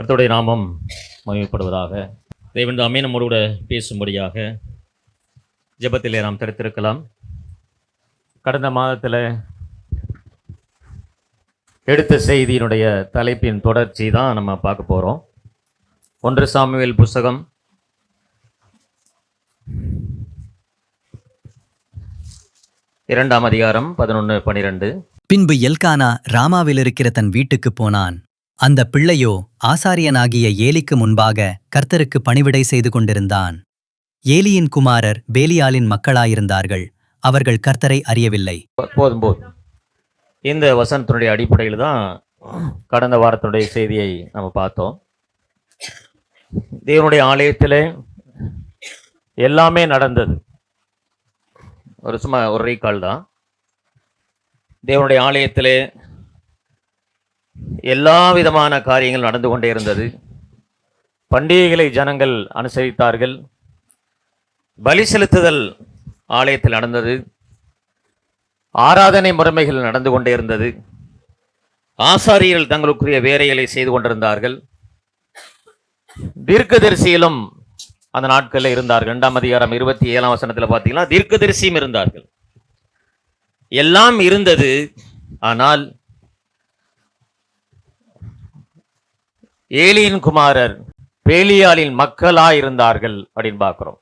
கர்த்தருடைய நாமம் மகிமைப்படுவதாக. தேவன் தாமே நம்மோடு கூட பேசும்படியாக ஜெபத்திலே நாம் தடுத்திருக்கலாம். கடந்த மாதத்தில் எடுத்த செய்தியினுடைய தலைப்பின் தொடர்ச்சி தான் நம்ம பார்க்க போகிறோம். 1 சாமுவேல் புஸ்தகம் 2ஆம் அதிகாரம் 11-12. பின்பு எல்கானா ராமாவில் இருக்கிற தன் வீட்டுக்கு போனான். அந்த பிள்ளையோ ஆசாரியனாகிய ஏலிக்கு முன்பாக கர்த்தருக்கு பணிவிடை செய்து கொண்டிருந்தான். ஏலியின் குமாரர் பேலியாலின் மக்களாயிருந்தார்கள். அவர்கள் கர்த்தரை அறியவில்லை. போதும். இந்த வசனத்தினுடைய அடிப்படையில் தான் கடந்த வாரத்தினுடைய செய்தியை நம்ம பார்த்தோம். தேவனுடைய ஆலயத்தில் எல்லாமே நடந்தது. ஒரு ரீகால் தான். தேவனுடைய ஆலயத்தில் எல்லா விதமான காரியங்கள் நடந்து கொண்டே இருந்தது. பண்டிகைகளை ஜனங்கள் அனுசரித்தார்கள். பலி செலுத்துதல் ஆலயத்தில் நடந்தது. ஆராதனை முறைமைகள் நடந்து கொண்டே இருந்தது. ஆசாரியர்கள் தங்களுக்குரிய வேலைகளை செய்து கொண்டிருந்தார்கள். தீர்க்கதரிசியிலும் அந்த நாட்களில் இருந்தார்கள். 2ஆம் அதிகாரம் 27ஆம் வசனத்தில் பார்த்தீங்கன்னா தீர்க்கதரிசியும் இருந்தார்கள். எல்லாம் இருந்தது. ஆனால் ஏலியின் குமாரர் பேலியாலின் மக்களாயிருந்தார்கள் அப்படின்னு பார்க்கிறோம்.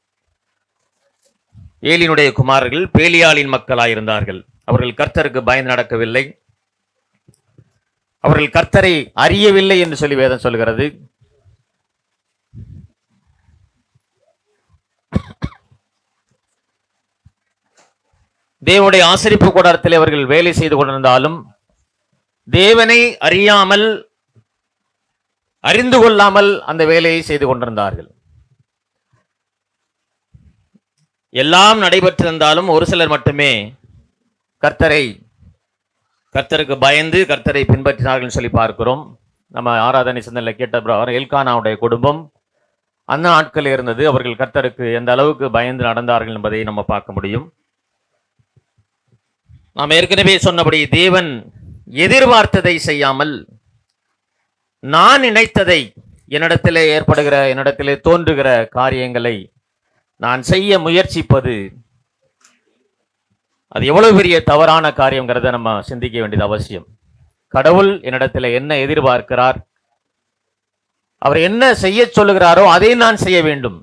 ஏலியினுடைய குமாரர்கள் பேலியாலின் மக்களாயிருந்தார்கள். அவர்கள் கர்த்தருக்கு பயந்து நடக்கவில்லை. அவர்கள் கர்த்தரை அறியவில்லை என்று சொல்லி வேதம் சொல்கிறது. தேவனுடைய ஆசரிப்பு கூடாரத்தில் அவர்கள் வேலை செய்து கொண்டிருந்தாலும் தேவனை அறிந்து கொள்ளாமல் அந்த வேலையை செய்து கொண்டிருந்தார்கள். எல்லாம் நடைபெற்றிருந்தாலும் ஒரு சிலர் மட்டுமே கர்த்தருக்கு பயந்து கர்த்தரை பின்பற்றினார்கள் சொல்லி பார்க்கிறோம். நம்ம ஆராதனை சிந்தனையில் கேட்ட எல்கானாவுடைய குடும்பம் அந்த நாட்களில் இருந்தது. அவர்கள் கர்த்தருக்கு எந்த அளவுக்கு பயந்து நடந்தார்கள் என்பதை நம்ம பார்க்க முடியும். நாம் ஏற்கனவே சொன்னபடி தேவன் எதிர்பார்த்ததை செய்யாமல் நான் நினைத்ததை என்னிடத்திலே தோன்றுகிற காரியங்களை நான் செய்ய முயற்சிப்பது அது எவ்வளவு பெரிய தவறான காரியங்கிறத நம்ம சிந்திக்க வேண்டியது அவசியம். கடவுள் என்னிடத்தில் என்ன எதிர்பார்க்கிறார், அவர் என்ன செய்ய சொல்லுகிறாரோ அதை நான் செய்ய வேண்டும்.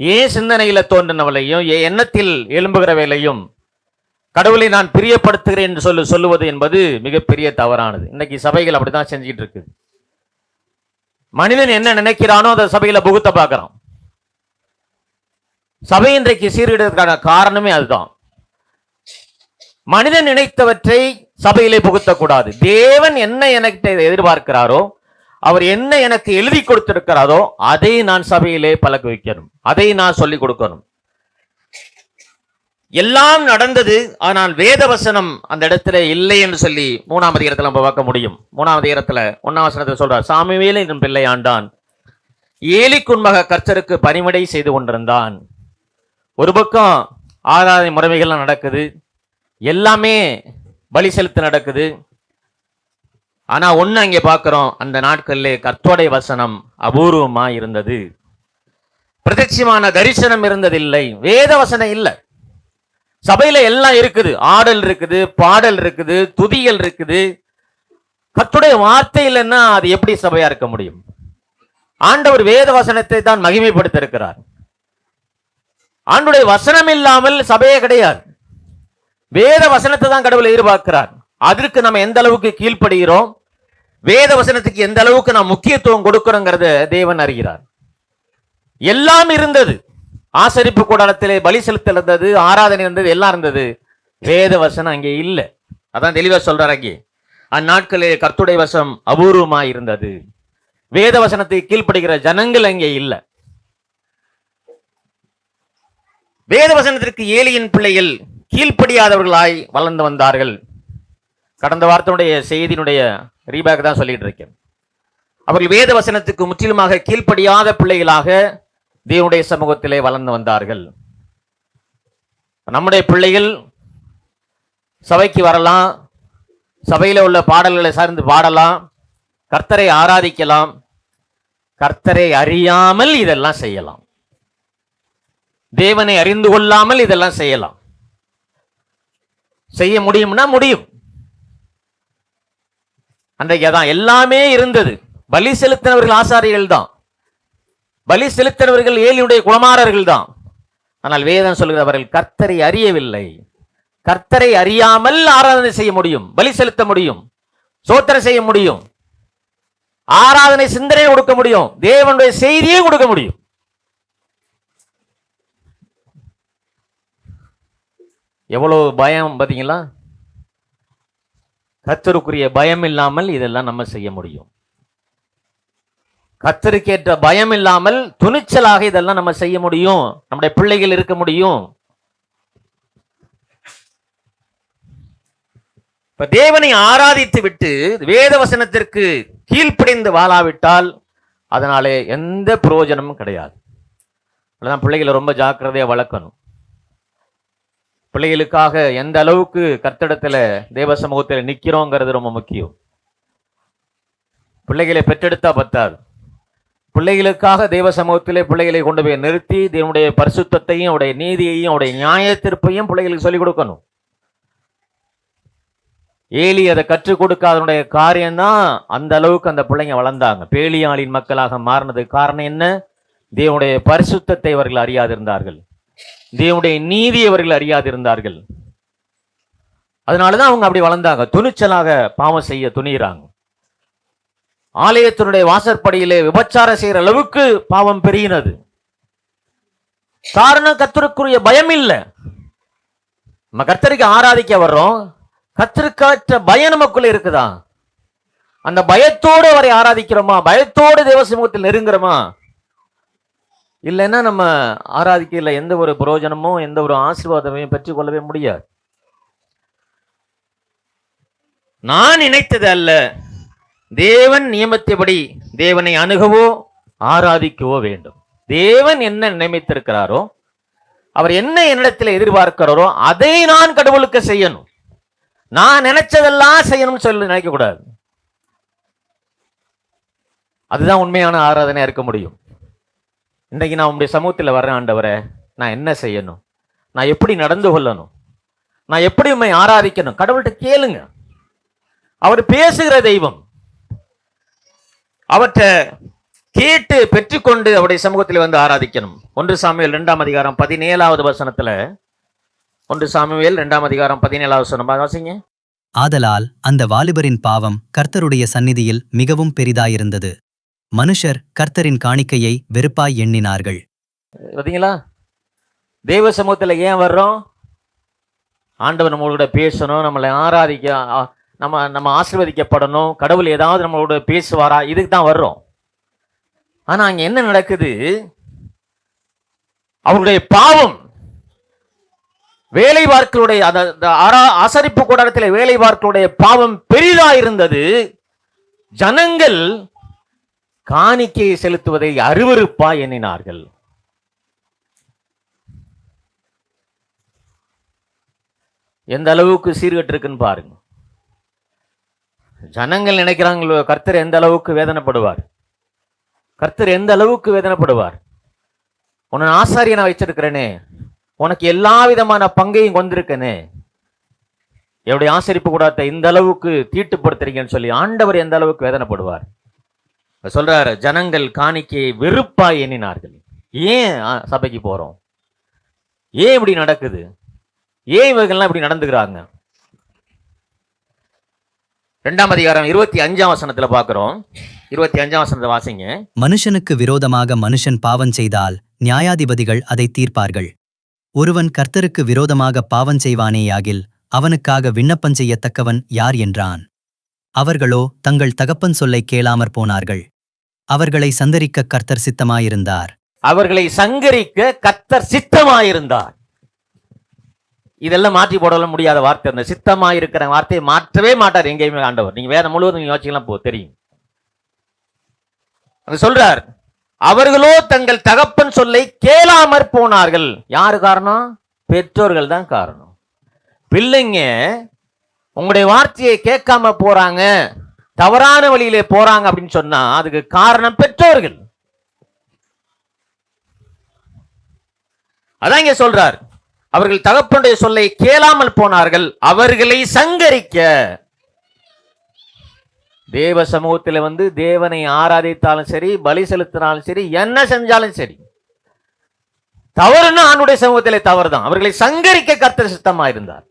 ஏன் சிந்தனையில தோன்றினவளையும் எண்ணத்தில் எழும்புகிறவைகளையும் கடவுளை நான் பிரியப்படுத்துகிறேன் என்று சொல்லுவது என்பது மிகப்பெரிய தவறானது. இன்னைக்கு சபைகள் அப்படிதான் செஞ்சுட்டு இருக்கு. மனிதன் என்ன நினைக்கிறானோ அதை சபையில புகுத்த பார்க்கிறான். சபை இன்றைக்கு சீர்கிடுவதற்கான காரணமே அதுதான். மனிதன் நினைத்தவற்றை சபையிலே புகுத்தக்கூடாது. தேவன் என்ன எனக்கு எதிர்பார்க்கிறாரோ, அவர் என்ன எனக்கு எழுதி கொடுத்திருக்கிறாரோ அதை நான் சபையிலே பழக்க வைக்கணும், அதை நான் சொல்லிக் கொடுக்கணும். எல்லாம் நடந்தது. ஆனால் வேதவசனம் அந்த இடத்துல இல்லை என்று சொல்லி 3ஆம் அதிகாரத்தில் நம்ம பார்க்க முடியும். 3ஆம் அதிகாரத்தில் 1ஆம் வசனத்தில் சொல்றார், சாமுவேல் என்னும் பிள்ளை ஆண்டான், ஏலிக்குன்பாக கர்த்தருக்கு பணிவிடை செய்து கொண்டிருந்தான். ஒரு பக்கம் ஆராதனை முறைமைகள்லாம் நடக்குது, எல்லாமே பலி செலுத்த நடக்குது. ஆனா ஒண்ணு அங்கே பார்க்கிறோம், அந்த நாட்களிலே கர்த்தருடைய வசனம் அபூர்வமா இருந்தது. பிரத்யட்சமான தரிசனம் இருந்ததில்லை. வேத வசனம் இல்லை. சபையில எல்லாம் இருக்குது. ஆடல் இருக்குது, பாடல் இருக்குது, துதிகள் இருக்குது. கர்த்தருடைய வார்த்தை இல்லைன்னா அது எப்படி சபையா இருக்க முடியும்? ஆண்டவர் வேத வசனத்தை தான் மகிமைப்படுத்த இருக்கிறார். ஆண்டுடைய வசனம் இல்லாமல் சபையே கிடையாது. வேத வசனத்தை தான் கடவுள் எதிர்பார்க்கிறார். அதற்கு நம்ம எந்த அளவுக்கு கீழ்ப்படுகிறோம், வேத வசனத்துக்கு எந்த அளவுக்கு நாம் முக்கியத்துவம் கொடுக்கிறோங்கிறத தேவன் அறிகிறார். எல்லாம் இருந்தது. ஆசரிப்பு கூடாரத்திலே பலி செலுத்தல் இருந்தது, ஆராதனை இருந்தது, எல்லாம் இருந்தது. வேத வசனம் அங்கே இல்லை. அதான் தெளிவா சொல்றார். அங்கே அந்நாட்களே கர்த்தருடைய வசனம் அபூர்வமா இருந்தது. வேத வசனத்தை கீழ்ப்படுகிற ஜனங்கள் அங்கே இல்லை. வேத வசனத்திற்கு ஏலியின் பிள்ளைகள் கீழ்ப்படியாதவர்களாய் வளர்ந்து வந்தார்கள். கடந்த வாரத்தினுடைய செய்தியினுடைய ரீபேக் தான் சொல்லிட்டு இருக்கேன். அவர்கள் வேத வசனத்துக்கு முற்றிலுமாக கீழ்ப்படியாத பிள்ளைகளாக தேவனுடைய சமூகத்திலே வளர்ந்து வந்தார்கள். நம்முடைய பிள்ளைகள் சபைக்கு வரலாம், சபையில உள்ள பாடல்களை சார்ந்து பாடலாம், கர்த்தரை ஆராதிக்கலாம். கர்த்தரை அறியாமல் இதெல்லாம் செய்யலாம். தேவனை அறிந்து கொள்ளாமல் இதெல்லாம் செய்யலாம். செய்ய முடியும்னா முடியும். அன்றைக்கு அதான் எல்லாமே இருந்தது. பலி செலுத்தினவர்கள் ஆசாரிகள் தான், பலி செலுத்தினவர்கள் ஏலியுடைய குமாரர்கள் தான். ஆனால் வேதம் சொல்கிறது அவர்கள் கர்த்தரை அறியவில்லை. கர்த்தரை அறியாமல் ஆராதனை செய்ய முடியும், பலி செலுத்த முடியும், சோத்திரம் செய்ய முடியும், ஆராதனை சிந்தனை கொடுக்க முடியும், தேவனுடைய செய்தியை கொடுக்க முடியும். எவ்வளவு பயம் பாத்தீங்களா? கர்த்தருக்குரிய பயம் இல்லாமல் இதெல்லாம் நம்ம செய்ய முடியும். கர்த்தருக்கேற்ற பயம் இல்லாமல் துணிச்சலாக இதெல்லாம் நம்ம செய்ய முடியும். நம்முடைய பிள்ளைகள் இருக்க முடியும். இப்ப தேவனை ஆராதித்து விட்டு வேத வசனத்திற்கு கீழ்ப்படிந்து வாழாவிட்டால் அதனாலே எந்த பிரயோஜனமும் கிடையாது. அதான் பிள்ளைகளை ரொம்ப ஜாக்கிரதையா வளர்க்கணும். பிள்ளைகளுக்காக எந்த அளவுக்கு கர்த்தரிடத்துல தேவ சமூகத்தில் நிக்கிறோங்கிறது ரொம்ப முக்கியம். பிள்ளைகளை பெற்றெடுத்தா பத்தாது. பிள்ளைகளுக்காக தேவ சமூகத்திலே பிள்ளைகளை கொண்டு போய் நிறுத்தி தேவனுடைய பரிசுத்தத்தையும் அவருடைய நீதியையும் அவருடைய நியாய தீர்ப்பையும் பிள்ளைகளுக்கு சொல்லிக் கொடுக்கணும். ஏலி அதை கற்றுக் கொடுக்காதனுடைய காரியம்தான் அந்த அளவுக்கு அந்த பிள்ளைங்க வளர்ந்தாங்க. பேலியாளின் மக்களாக மாறினதுக்கு காரணம் என்ன? தேவனுடைய பரிசுத்தத்தை அவர்கள் அறியாதிருந்தார்கள், தேவனுடைய நீதியை அவர்கள் அறியாதிருந்தார்கள். அதனாலதான் அவங்க அப்படி வளர்ந்தாங்க. துணிச்சலாக பாவம் செய்ய துணிகிறாங்க. ஆலயத்தினுடைய வாசற்படியிலே விபச்சாரம் செய்யற அளவுக்கு பாவம் பெருகினது. காரணம் கர்த்தருக்குரிய பயம் இல்லை. நம்ம கர்த்தருக்கு ஆராதிக்க வர்றோம், கர்த்தருக்காற்ற பயம் நமக்குள்ள இருக்குதா? அந்த பயத்தோடு அவரை ஆராதிக்கிறோமா? பயத்தோடு தேவ சமூகத்தில் நெருங்குறோமா? இல்லைன்னா நம்ம ஆராதிக்கல எந்த ஒரு பிரயோஜனமும் எந்த ஒரு ஆசீர்வாதமையும் பெற்றுக் கொள்ளவே முடியாது. நான் நினைத்தது அல்ல, தேவன் நியமித்தபடி தேவனை அணுகவோ ஆராதிக்கவோ வேண்டும். தேவன் என்ன நியமித்திருக்கிறாரோ, அவர் என்ன என்னிடத்தில் எதிர்பார்க்கிறாரோ அதை நான் கடவுளுக்கு செய்யணும். நான் நினைச்சதெல்லாம் செய்யணும்னு சொல்லி நினைக்க கூடாது. அதுதான் உண்மையான ஆராதனை இருக்க முடியும். இன்றைக்கு நான் உங்களுடைய சமூகத்தில் வர்றேன், ஆண்டவரே நான் என்ன செய்யணும், நான் எப்படி நடந்து கொள்ளணும், நான் எப்படி உண்மை ஆராதிக்கணும், கடவுள்கிட்ட கேளுங்க. அவர் பேசுகிற தெய்வம். அவற்றை கேட்டு பெற்றுக்கொண்டு அவருடைய சமூகத்தில் வந்து ஆராதிக்கணும். 1 சாமுவேல் 2ஆம் அதிகாரம் 17வது வசனத்துல, 1 சாமுவேல் 2ஆம் அதிகாரம் 17வது வசனம் வாசிங்க. ஆதலால் அந்த வாலிபரின் பாவம் கர்த்தருடைய சந்நிதியில் மிகவும் பெரிதாயிருந்தது. மனுஷர் கர்த்தரின் காணிக்கையை வெறுப்பாய் எண்ணினார்கள். பார்த்தீங்களா? தேவ சமூகத்தில் ஏன் வர்றோம்? ஆண்டவர் நம்மளோட பேசணும், நம்மளை ஆராதிக்க, நம்ம ஆசீர்வதிக்கப்படணும், கடவுள் ஏதாவது நம்மளோட பேசுவாரா, இதுக்கு தான் வர்றோம். ஆனா அங்க என்ன நடக்குது? அவருடைய பாவம் வேலை பார்க்களுடைய ஆசரிப்பு கூடாரத்தில் வேலை பார்க்களுடைய பாவம் பெரிதா இருந்தது. ஜனங்கள் காணிக்கையை செலுத்துவதை அருவருப்பா எண்ணினார்கள். எந்த அளவுக்கு சீர்கட்டு இருக்குன்னு பாருங்க. ஜனங்கள் நினைக்கிறாங்களோ கர்த்தர் எந்த அளவுக்கு வேதனைப்படுவார், கர்த்தர் எந்த அளவுக்கு வேதனைப்படுவார். உன்னை ஆசாரியனை வச்சிருக்கிறேனே, உனக்கு எல்லா விதமான பங்கையும் கொண்டிருக்கனே, என்னுடைய ஆசரிப்பு கூடாரத்தை இந்த அளவுக்கு தீட்டுப்படுத்துறீங்கன்னு சொல்லி ஆண்டவர் எந்த அளவுக்கு வேதனைப்படுவார். சொல்றாரு, ஜனங்கள் காணிக்கையை வெறுப்பாய் எண்ணினார்கள். ஏன் சபைக்கு போறோம்? ஏன் இப்படி நடக்குது? ஏன் இவர்கள்லாம் இப்படி நடந்துக்கிறாங்க? 2ஆம் அதிகாரம் 25ஆம் வசனத்துல பார்க்கிறோம். 25ஆம் வசனத்தை வாசிங்க. மனுஷனுக்கு விரோதமாக மனுஷன் பாவம் செய்தால் நியாயாதிபதிகள் அதை தீர்ப்பார்கள். ஒருவன் கர்த்தருக்கு விரோதமாக பாவம் செய்வானேயாகில் அவனுக்காக விண்ணப்பம் செய்யத்தக்கவன் யார் என்றான். அவர்களோ தங்கள் தகப்பன் சொல்லை கேளாமற் போனார்கள். அவர்களை சந்தரிக்க கர்த்தர் சித்தமாயிருந்தார். அவர்களை சங்கரிக்க கர்த்தர் சித்தமாயிருந்தார். இதெல்லாம் மாற்றி போடல முடியாத வார்த்தை. அந்த சித்தமாயிருக்கிற வார்த்தையை மாற்றவே மாட்டார் எங்கேயுமே ஆண்டவர். நீங்க வேற முழுவதும் நீங்க யோசிக்கலாம் தெரியும். சொல்றார், அவர்களோ தங்கள் தகப்பன் சொல்லை கேளாமற் போனார்கள். யாரு காரணம்? பெற்றோர்கள் தான் காரணம். பிள்ளைங்க உங்களுடைய வார்த்தையை கேட்காம போறாங்க, தவறான வழியிலே போறாங்க அப்படின்னு சொன்னா அதுக்கு காரணம் பெற்றோர்கள். அதான் இங்க சொல்றார், அவர்கள் தகப்பனுடைய சொல்லை கேளாமல் போனார்கள், அவர்களை சங்கரிக்க. தேவ சமூகத்தில் வந்து தேவனை ஆராதித்தாலும் சரி, பலி செலுத்தினாலும் சரி, என்ன செஞ்சாலும் சரி, தவறுன்னா ஆண்டுடைய சமூகத்திலே தவறுதான். அவர்களை சங்கரிக்க கர்த்தர் சித்தமா இருந்தார்.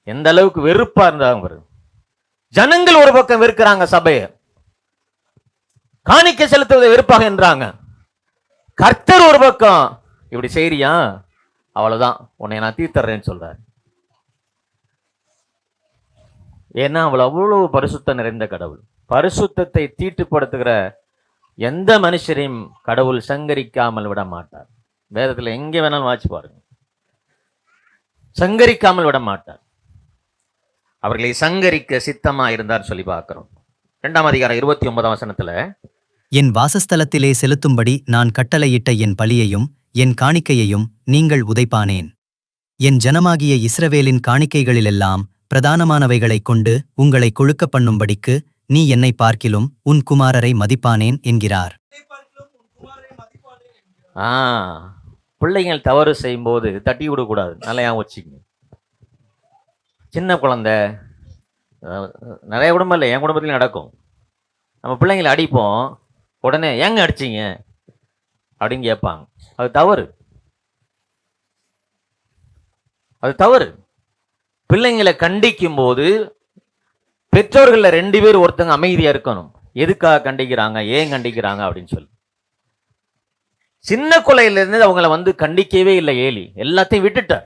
எந்த அளவுக்கு வெறுப்பா இருந்தாங்க. ஜனங்கள் ஒரு பக்கம் வெறுக்கிறாங்க, சபையை காணிக்கை செலுத்துவதை வெறுப்பாக என்றாங்க. கர்த்தர் ஒரு பக்கம், இப்படி செய்யறியா அவ்வளவுதான், உன்னை நான் தீர்த்தர்றேன்னு சொல்றாரு. ஏன்னா அவள் அவ்வளவு பரிசுத்தம் நிறைந்த கடவுள். பரிசுத்தத்தை தீட்டுப்படுத்துகிற எந்த மனுஷரையும் கடவுள் சங்கரிக்காமல் விட மாட்டார். வேதத்துல எங்க வேணாலும் வாசி பாருங்க, சங்கரிக்காமல் விட மாட்டார். அவர்களை சங்கரிக்க சித்தமா இருந்தார் சொல்லி பார்க்கிறோம். 2ஆம் அதிகாரம் 29ஆம் வசனத்துல, என் வாசஸ்தலத்திலே செலுத்தும்படி நான் கட்டளையிட்ட என் பலியையும் என் காணிக்கையையும் நீங்கள் உதைப்பானேன். என் ஜனமாகிய இஸ்ரவேலின் காணிக்கைகளிலெல்லாம் பிரதானமானவைகளைக் கொண்டு உங்களை கொழுக்க பண்ணும்படிக்கு நீ என்னை பார்க்கிலும் உன் குமாரரை மதிப்பானேன் என்கிறார். பிள்ளைகள் தவறு செய்யும் போது தட்டி விடக்கூடாது, நல்லா ஞாபகம் வச்சுக்கங்க. சின்ன குழந்தை, நிறைய குடும்பம் இல்லை, என் குடும்பத்திலையும் நடக்கும். நம்ம பிள்ளைங்களை அடிப்போம், உடனே ஏங்க அடிச்சிங்க அப்படின்னு கேட்பாங்க. அது தவறு, அது தவறு. பிள்ளைங்களை கண்டிக்கும் போது பெற்றோர்கள 2 பேர் ஒருத்தங்க அமைதியா இருக்கணும். எதுக்காக கண்டிக்கிறாங்க, ஏன் கண்டிக்கிறாங்க அப்படின்னு சொல்லி. சின்ன கொலையிலிருந்து அவங்களை வந்து கண்டிக்கவே இல்லை ஏலி, எல்லாத்தையும் விட்டுட்டார்.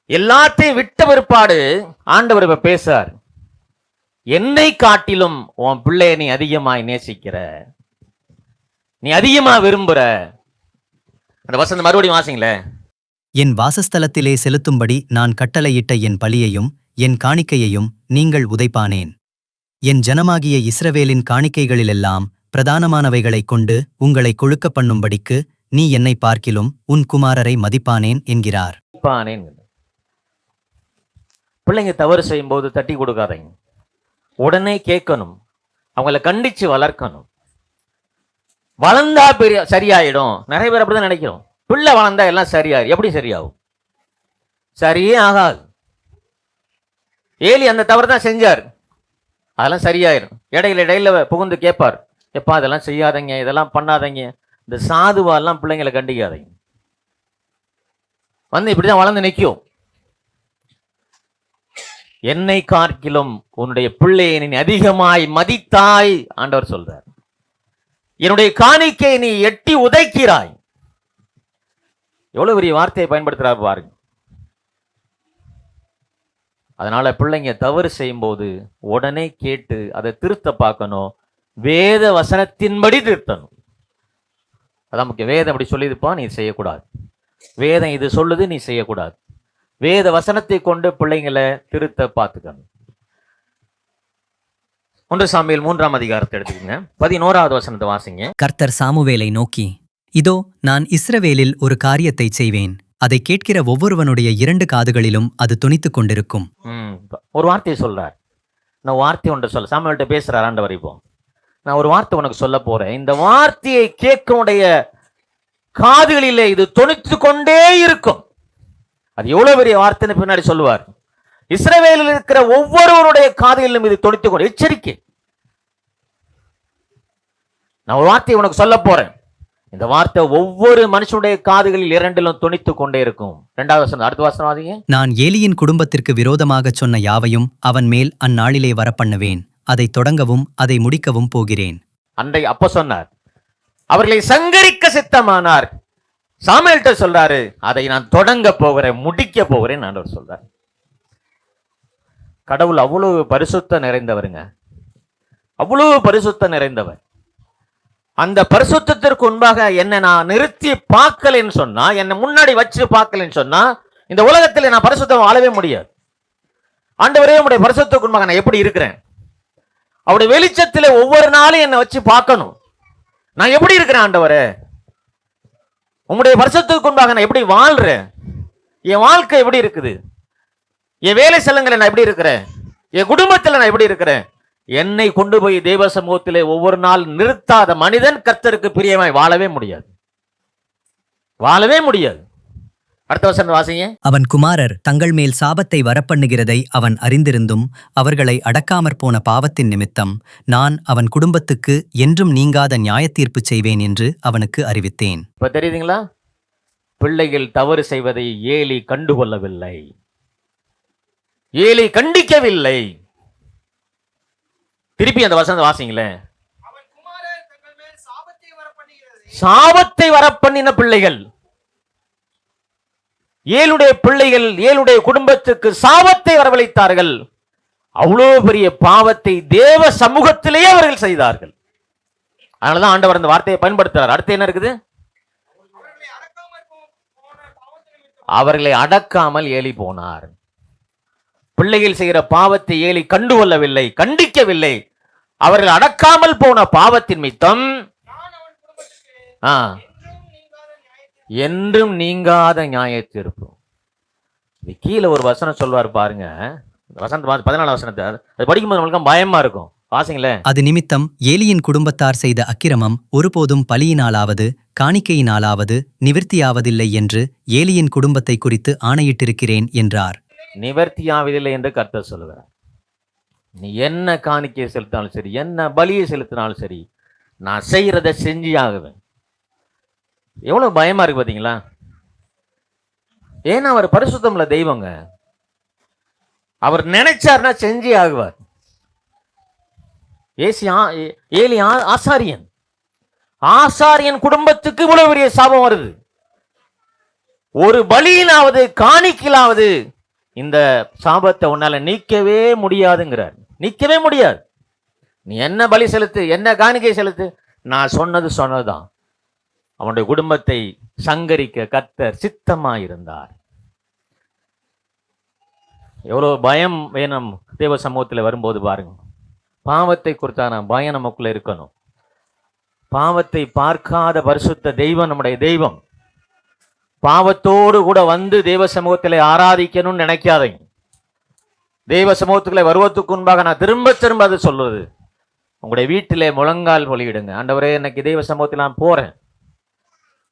எல்லாத்தையும் விட்ட பிற்பாடு ஆண்டவர் இப்ப பேசார், என்னை காட்டிலும் உன் பிள்ளைய நீ அதிகமாய் நேசிக்கிற, நீ அதிகமா விரும்புற. அந்த வசனம் மறுபடியும் வாசிங்களே. என் வாசஸ்தலத்திலே செலுத்தும்படி நான் கட்டளையிட்ட என் பலியையும் என் காணிக்கையையும் நீங்கள் உதைப்பானேன். என் ஜனமாகிய இஸ்ரவேலின் காணிக்கைகளிலெல்லாம் பிரதானமானவைகளைக் கொண்டு உங்களை கொழுக்க பண்ணும்படிக்கு நீ என்னை பார்க்கிலும் உன் குமாரரை மதிப்பானேன் என்கிறார். பிள்ளைங்க தவறு செய்யும் போது தட்டி கொடுக்காதீங்க, உடனே கேட்கணும், அவங்கள கண்டிச்சு வளர்க்கணும். வளர்ந்தா பெரிய சரியாயிடும். நிறைய பேர் அப்படிதான் நினைக்கிறோம், பிள்ளை வளர்ந்தா எல்லாம் சரியாயிரும். எப்படி சரியாகும்? சரியே ஆகாது. ஏலி அந்த தவறு தான் செஞ்சார், அதெல்லாம் சரியாயிரும். இடையில புகுந்து கேட்பார், எப்பா இதெல்லாம் செய்யாதீங்க, இதெல்லாம் பண்ணாதீங்க. இந்த சாதுவாலாம் பிள்ளைங்களை கண்டிக்காதீங்க, வந்து இப்படிதான் வளர்ந்து நிற்கும். என்னை காட்டிலும் உன்னுடைய பிள்ளையை நீ அதிகமாய் மதித்தாய் ஆண்டவர் சொல்றார். என்னுடைய காணிக்கை நீ எட்டி உதைக்கிறாய். எவ்வளவு பெரிய வார்த்தையை பயன்படுத்துறாரு பாருங்க. அதனால பிள்ளைங்க தவறு செய்யும் போது உடனே கேட்டு அதை திருத்த பார்க்கணும். வேத வசனத்தின்படி திருத்தணும். அதான் முக்கியம். வேதம் அப்படி சொல்லிதுப்பா, நீ செய்யக்கூடாது. வேதம் இது சொல்லுது, நீ செய்யக்கூடாது. வேத வசனத்தை கொண்டு பிள்ளைங்களை திருத்த பார்த்துக்கணும். 1 சாமுவேல் 3ஆம் அதிகாரத்தை எடுத்துக்கங்க, 11வது வசனத்தை வாசிங்க. கர்த்தர் சாமுவேலை நோக்கி, இதோ நான் இஸ்ரவேலில் ஒரு காரியத்தைச் செய்வேன், அதை கேட்கிற ஒவ்வொருவனுடைய 2 காதுகளிலும் அது தொனித்துக் கொண்டிருக்கும். ஒரு வார்த்தையை சொல்றார். நான் வார்த்தை ஒன்று சொல்ல, சாமுவேல்கிட்ட பேசுறார் ஆண்டவர். இப்போ நான் ஒரு வார்த்தை உனக்கு சொல்ல போறேன், இந்த வார்த்தையை கேட்கவுடைய காதுகளிலே இது தொனித்து கொண்டே இருக்கும். அது எவ்வளவு பெரிய வார்த்தைன்னு பின்னாடி சொல்லுவார். இஸ்ரவேலில் இருக்கிற ஒவ்வொருவருடைய காதுகளிலும் இது தொனித்து கொண்டு, எச்சரிக்கை. நான் ஒரு வார்த்தையை உனக்கு சொல்ல போறேன், இந்த வார்த்தை ஒவ்வொரு மனுஷனுடைய காதுகளில் 2லும் தொனித்து கொண்டே இருக்கும். 2வது வசனம், அடுத்த வசனம் வாசிங்க. நான் ஏலியின் குடும்பத்திற்கு விரோதமாகச் சொன்ன யாவையும் அவன் மேல் அந்நாளிலே வரப்பண்ணுவேன், அதை தொடங்கவும் அதை முடிக்கவும் போகிறேன். அப்ப சொன்னார், அவர்களை சங்கரிக்க சித்தமானார். சாமுவேல்கிட்ட சொல்றாரு, அதை நான் தொடங்க போகிறேன், முடிக்க போகிறேன் ஆண்டவர் சொல்றார். கடவுள் அவ்வளவு பரிசுத்த நிறைந்தவருங்க, அவ்வளவு பரிசுத்த நிறைந்தவர். அந்த பரிசுத்தத்திற்கு முன்பாக என்னை நான் நிறுத்தி பார்க்கலன்னு சொன்னா, என்னை முன்னாடி வச்சு பார்க்கலன்னு சொன்னா, இந்த உலகத்தில் நான் பரிசுத்தம் வாழவே முடியாது. ஆண்டவரே, உங்களுடைய பரிசுத்தத்துக்கு முன்பாக நான் எப்படி இருக்கிறேன், அவருடைய வெளிச்சத்தில் ஒவ்வொரு நாளும் என்னை வச்சு பார்க்கணும். நான் எப்படி இருக்கிறேன் ஆண்டவரே, உங்களுடைய பரிசுத்தத்துக்கு முன்பாக நான் எப்படி வாழ்றேன், என் வாழ்க்கை எப்படி இருக்குது, என் வேலை ஸ்தலங்களில் நான் எப்படி இருக்கிறேன், என் குடும்பத்தில் நான் எப்படி இருக்கிறேன். என்னை கொண்டு போய் தேவ சமூகத்திலே ஒவ்வொரு நாள் நிறுத்தாத மனிதன் கர்த்தருக்கு பிரியமாய் வாழவே முடியாது. வாழவே முடியாது. அடுத்த வசனம் வாசிங்க. அவன் குமாரர் தங்கள் மேல் சாபத்தை வரப்பண்ணுகிறதை அவன் அறிந்திருந்தும் அவர்களை அடக்காமற் போன பாவத்தின் நிமித்தம் நான் அவன் குடும்பத்துக்கு என்றும் நீங்காத நியாயத்தீர்ப்பு செய்வேன் என்று அவனுக்கு அறிவித்தேன். இப்ப தெரியுதுங்களா? பிள்ளைகள் தவறு செய்வதை ஏலி கண்டுகொள்ளவில்லை, ஏலி கண்டிக்கவில்லை. திருப்பி அந்த வசனத்தை வாசிங்களேன். சாபத்தை வரப்பண்ணின பிள்ளைகள், ஏழுடைய பிள்ளைகள் ஏழுடைய குடும்பத்துக்கு சாபத்தை வரவழைத்தார்கள். அவ்வளவு பெரிய பாவத்தை தேவ சமூகத்திலேயே அவர்கள் செய்தார்கள். அதனாலதான் ஆண்டவர் அந்த வார்த்தையை பயன்படுத்துறார். அடுத்து என்ன இருக்குது? அவர்களை அடக்காமல் ஏலி போனார். பிள்ளைகள் செய்கிற பாவத்தை ஏலி கண்டுகொள்ளவில்லை, கண்டிக்கவில்லை. அவர்கள் அடக்காமல் போன பாவத்தின் மித்தம் என்றும் நீங்காத நியாய தீர்ப்பு. கீழே ஒரு வசனம் சொல்வார் பாருங்க, வசனத்தை 14 வசனத்தை அது படிக்கும்போது நம்மளுக்கு பயமா இருக்கும். வாசிங்களேன். அது நிமித்தம் ஏலியின் குடும்பத்தார் செய்த அக்கிரமம் ஒருபோதும் பலியினாலாவது காணிக்கையினாலாவது நிவிர்த்தியாவதில்லை என்று ஏலியின் குடும்பத்தை குறித்து ஆணையிட்டிருக்கிறேன் என்றார். நிவர்த்தியாவதில்லை என்று கர்த்தர் சொல்லுகிறார். நீ என்ன காணிக்கையை செலுத்தினாலும் சரி, என்ன பலியை செலுத்தினாலும் சரி, நான் செய்யறதை செஞ்சு ஆகுவேன். எவ்வளவு பயமா இருக்கு பாத்தீங்களா? ஏன்னா அவர் பரிசுத்தமுள்ள தெய்வங்க. அவர் நினைச்சார்னா செஞ்சே ஆகுவார். ஏலி ஆசாரியன், ஆசாரியன் குடும்பத்துக்கு இவ்வளவு பெரிய சாபம் வருது. ஒரு பலியிலாவது காணிக்கையிலாவது இந்த சாபத்தை உன்னால நீக்கவே முடியாதுங்கிறார். நீக்கவே முடியாது. நீ என்ன பலி செலுத்து, என்ன காணிக்கை செலுத்து, நான் சொன்னதுதான். அவனுடைய குடும்பத்தை சங்கரிக்க கர்த்தர் சித்தமாயிருந்தார். எவ்வளவு பயம் வேணும் தேவ சமூகத்தில் வரும்போது பாருங்க. பாவத்தை குறித்தான பயம் நமக்குள்ள இருக்கணும். பாவத்தை பார்க்காத பரிசுத்த தெய்வம் நம்முடைய தெய்வம். பாவத்தோடு கூட வந்து தேவ சமூகத்தில் ஆராதிக்கணும்னு நினைக்காதீங்க. தேவ சமூகத்துக்குள்ளே வருவதற்கு முன்பாக நான் திரும்ப திரும்ப அது சொல்றது, உங்களுடைய வீட்டிலே முழங்கால் பொலியிடுங்க. ஆண்டவரே, இன்னைக்கு தேவ சமூகத்தில் நான் போறேன்,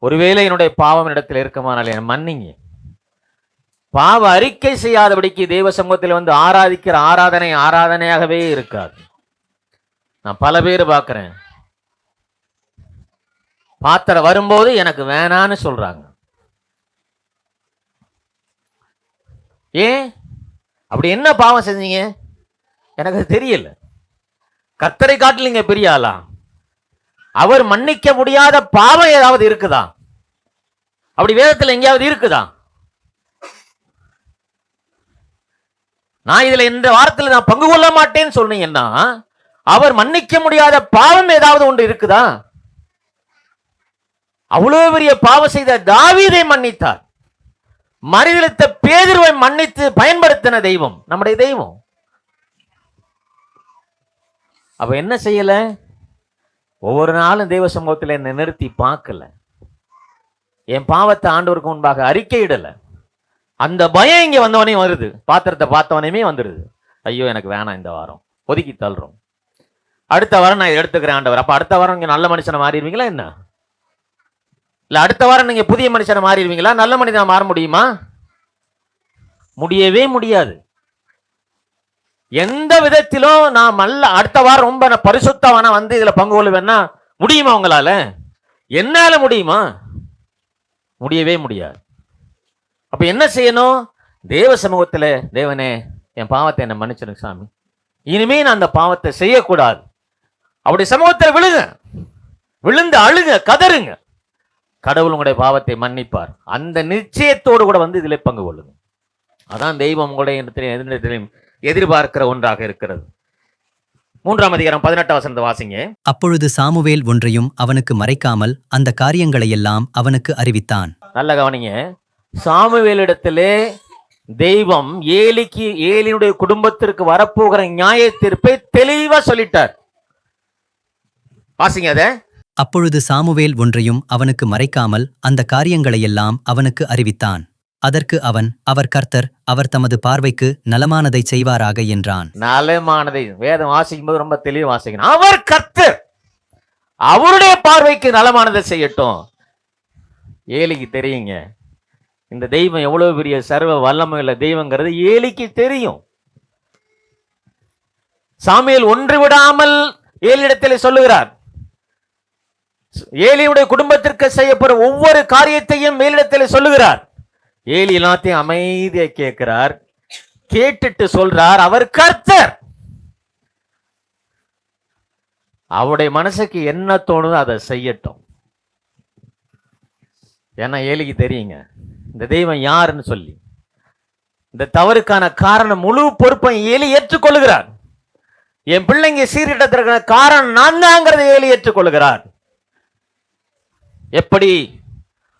ஒருவேளை என்னுடைய பாவம் இடத்தில் இருக்குமானால் என்னை மன்னிங்க. பாவ அறிக்கை செய்யாதபடிக்கு தேவ சமூகத்தில் வந்து ஆராதிக்கிற ஆராதனையாகவே இருக்காது. நான் பல பேர் பார்க்கிறேன், பாத்திரம் வரும்போது எனக்கு வேணான்னு சொல்றாங்க. ஏன் அப்படி என்ன பாவம் செஞ்சீங்க? எனக்கு தெரியல. கர்த்தரை காட்டிலிங்க பெரிய ஆளா? அவர் மன்னிக்க முடியாத பாவம் ஏதாவது இருக்குதா? அப்படி வேதத்தில் எங்கேயாவது இருக்குதா? நான் இதுல இந்த வாரத்தில் நான் பங்கு கொள்ள மாட்டேன்னு சொன்னீங்கன்னா அவர் மன்னிக்க முடியாத பாவம் ஏதாவது ஒன்று இருக்குதா? அவ்வளவு பெரிய பாவம் செய்த தாவீதை மன்னித்தார். மறியலித்த பேதுருவை மன்னித்து பயன்படுத்தின தெய்வம் நம்முடைய தெய்வம். அப்ப என்ன செய்யல? ஒவ்வொரு நாளும் தெய்வ சமூகத்தில் என்னை நிறுத்தி பார்க்கல, என் பாவத்தை ஆண்டவருக்கு முன்பாக அறிக்கையிடல. அந்த பயம் இங்க வந்தவனே வருது. பாத்திரத்தை பார்த்தவனையுமே வந்துடுது. ஐயோ, எனக்கு வேணாம், இந்த வாரம் ஒதுக்கி தள்ளுறோம், அடுத்த வாரம் நான் எடுத்துக்கிறேன் ஆண்டவர். அப்ப அடுத்த வாரம் நீங்க நல்ல மனுஷனை மாறிடுவீங்களா என்ன? இல்ல அடுத்த வாரம் நீங்க புதிய மனுஷனை மாறிடுவீங்களா? நல்ல மனிதனை மாற முடியுமா? முடியவே முடியாது. எந்த விதத்திலும் நான் அடுத்த வாரம் ரொம்ப பரிசுத்தவனா வந்து இதுல பங்கு கொள்ளுவேன்னா முடியுமா உங்களால? என்னால முடியுமா? முடியவே முடியாது. அப்ப என்ன செய்யணும்? தேவ சமூகத்துல, தேவனே, என் பாவத்தை என்ன மன்னிச்சிருங்க சாமி, இனிமே நான் அந்த பாவத்தை செய்யக்கூடாது. அப்படி சமூகத்தில் விழுந்து அழுங்க, கதறுங்க. கடவுள் உங்களுடைய பாவத்தை மன்னிப்பார். அந்த நிச்சயத்தோடு கூட வந்து இதில் பங்கு கொள்ளுங்க. அதான் தெய்வம் உங்களுடைய எதிர்பார்க்கிற ஒன்றாக இருக்கிறது. 3ஆம் அதிகாரம் 18 வசனத்தை வாசிங்க. அப்பொழுது சாமுவேல் ஒன்றையும் அவனுக்கு மறைக்காமல் அந்த காரியங்களையெல்லாம் அவனுக்கு அறிவித்தான். நல்ல கவனிங்க. சாமுவேலிடத்திலே தெய்வம் ஏலியினுடைய குடும்பத்திற்கு வரப்போகிற நியாய தீர்ப்பை தெளிவா சொல்லிட்டார். வாசிங்க அத. அப்பொழுது சாமுவேல் ஒன்றையும் அவனுக்கு மறைக்காமல் அந்த காரியங்களையெல்லாம் அவனுக்கு அறிவித்தான். அதற்கு அவர் கர்த்தர், அவர் தமது பார்வைக்கு நலமானதை செய்வாராக என்றான். நலமானதை வேதம் வாசிக்கும் போது ரொம்ப தெளிவு வாசிக்கணும். அவர் கர்த்தர், அவருடைய பார்வைக்கு நலமானதை செய்யட்டும். ஏலிக்கு தெரியுங்க இந்த தெய்வம் எவ்வளவு பெரிய சர்வ வல்லமையுள்ள தெய்வங்கிறது ஏலிக்கு தெரியும். சாமுவேல் ஒன்று விடாமல் ஏலியிடத்தில் சொல்லுகிறார். ஏலியுடைய குடும்பத்திற்கு செய்யப்படும் ஒவ்வொரு காரியத்தையும் மேலிடத்தில் சொல்லுகிறார். ஏலி எல்லாத்தையும் அமைதியை கேட்கிறார். கேட்டுட்டு சொல்றார், அவர் கர்த்தர். அவருடைய மனசுக்கு என்ன தோணுதோ அதை செய்யட்டும். ஏன்னா ஏலிக்கு தெரியுங்க இந்த தெய்வம் யாருன்னு சொல்லி. இந்த தவறுக்கான காரணம் முழு பொறுப்பை ஏலி ஏற்றுக்கொள்கிறார். என் பிள்ளைங்க சீரிட்டதற்கான காரணம் நான் தாங்கிறத ஏலி ஏற்றுக்கொள்கிறார். எப்படி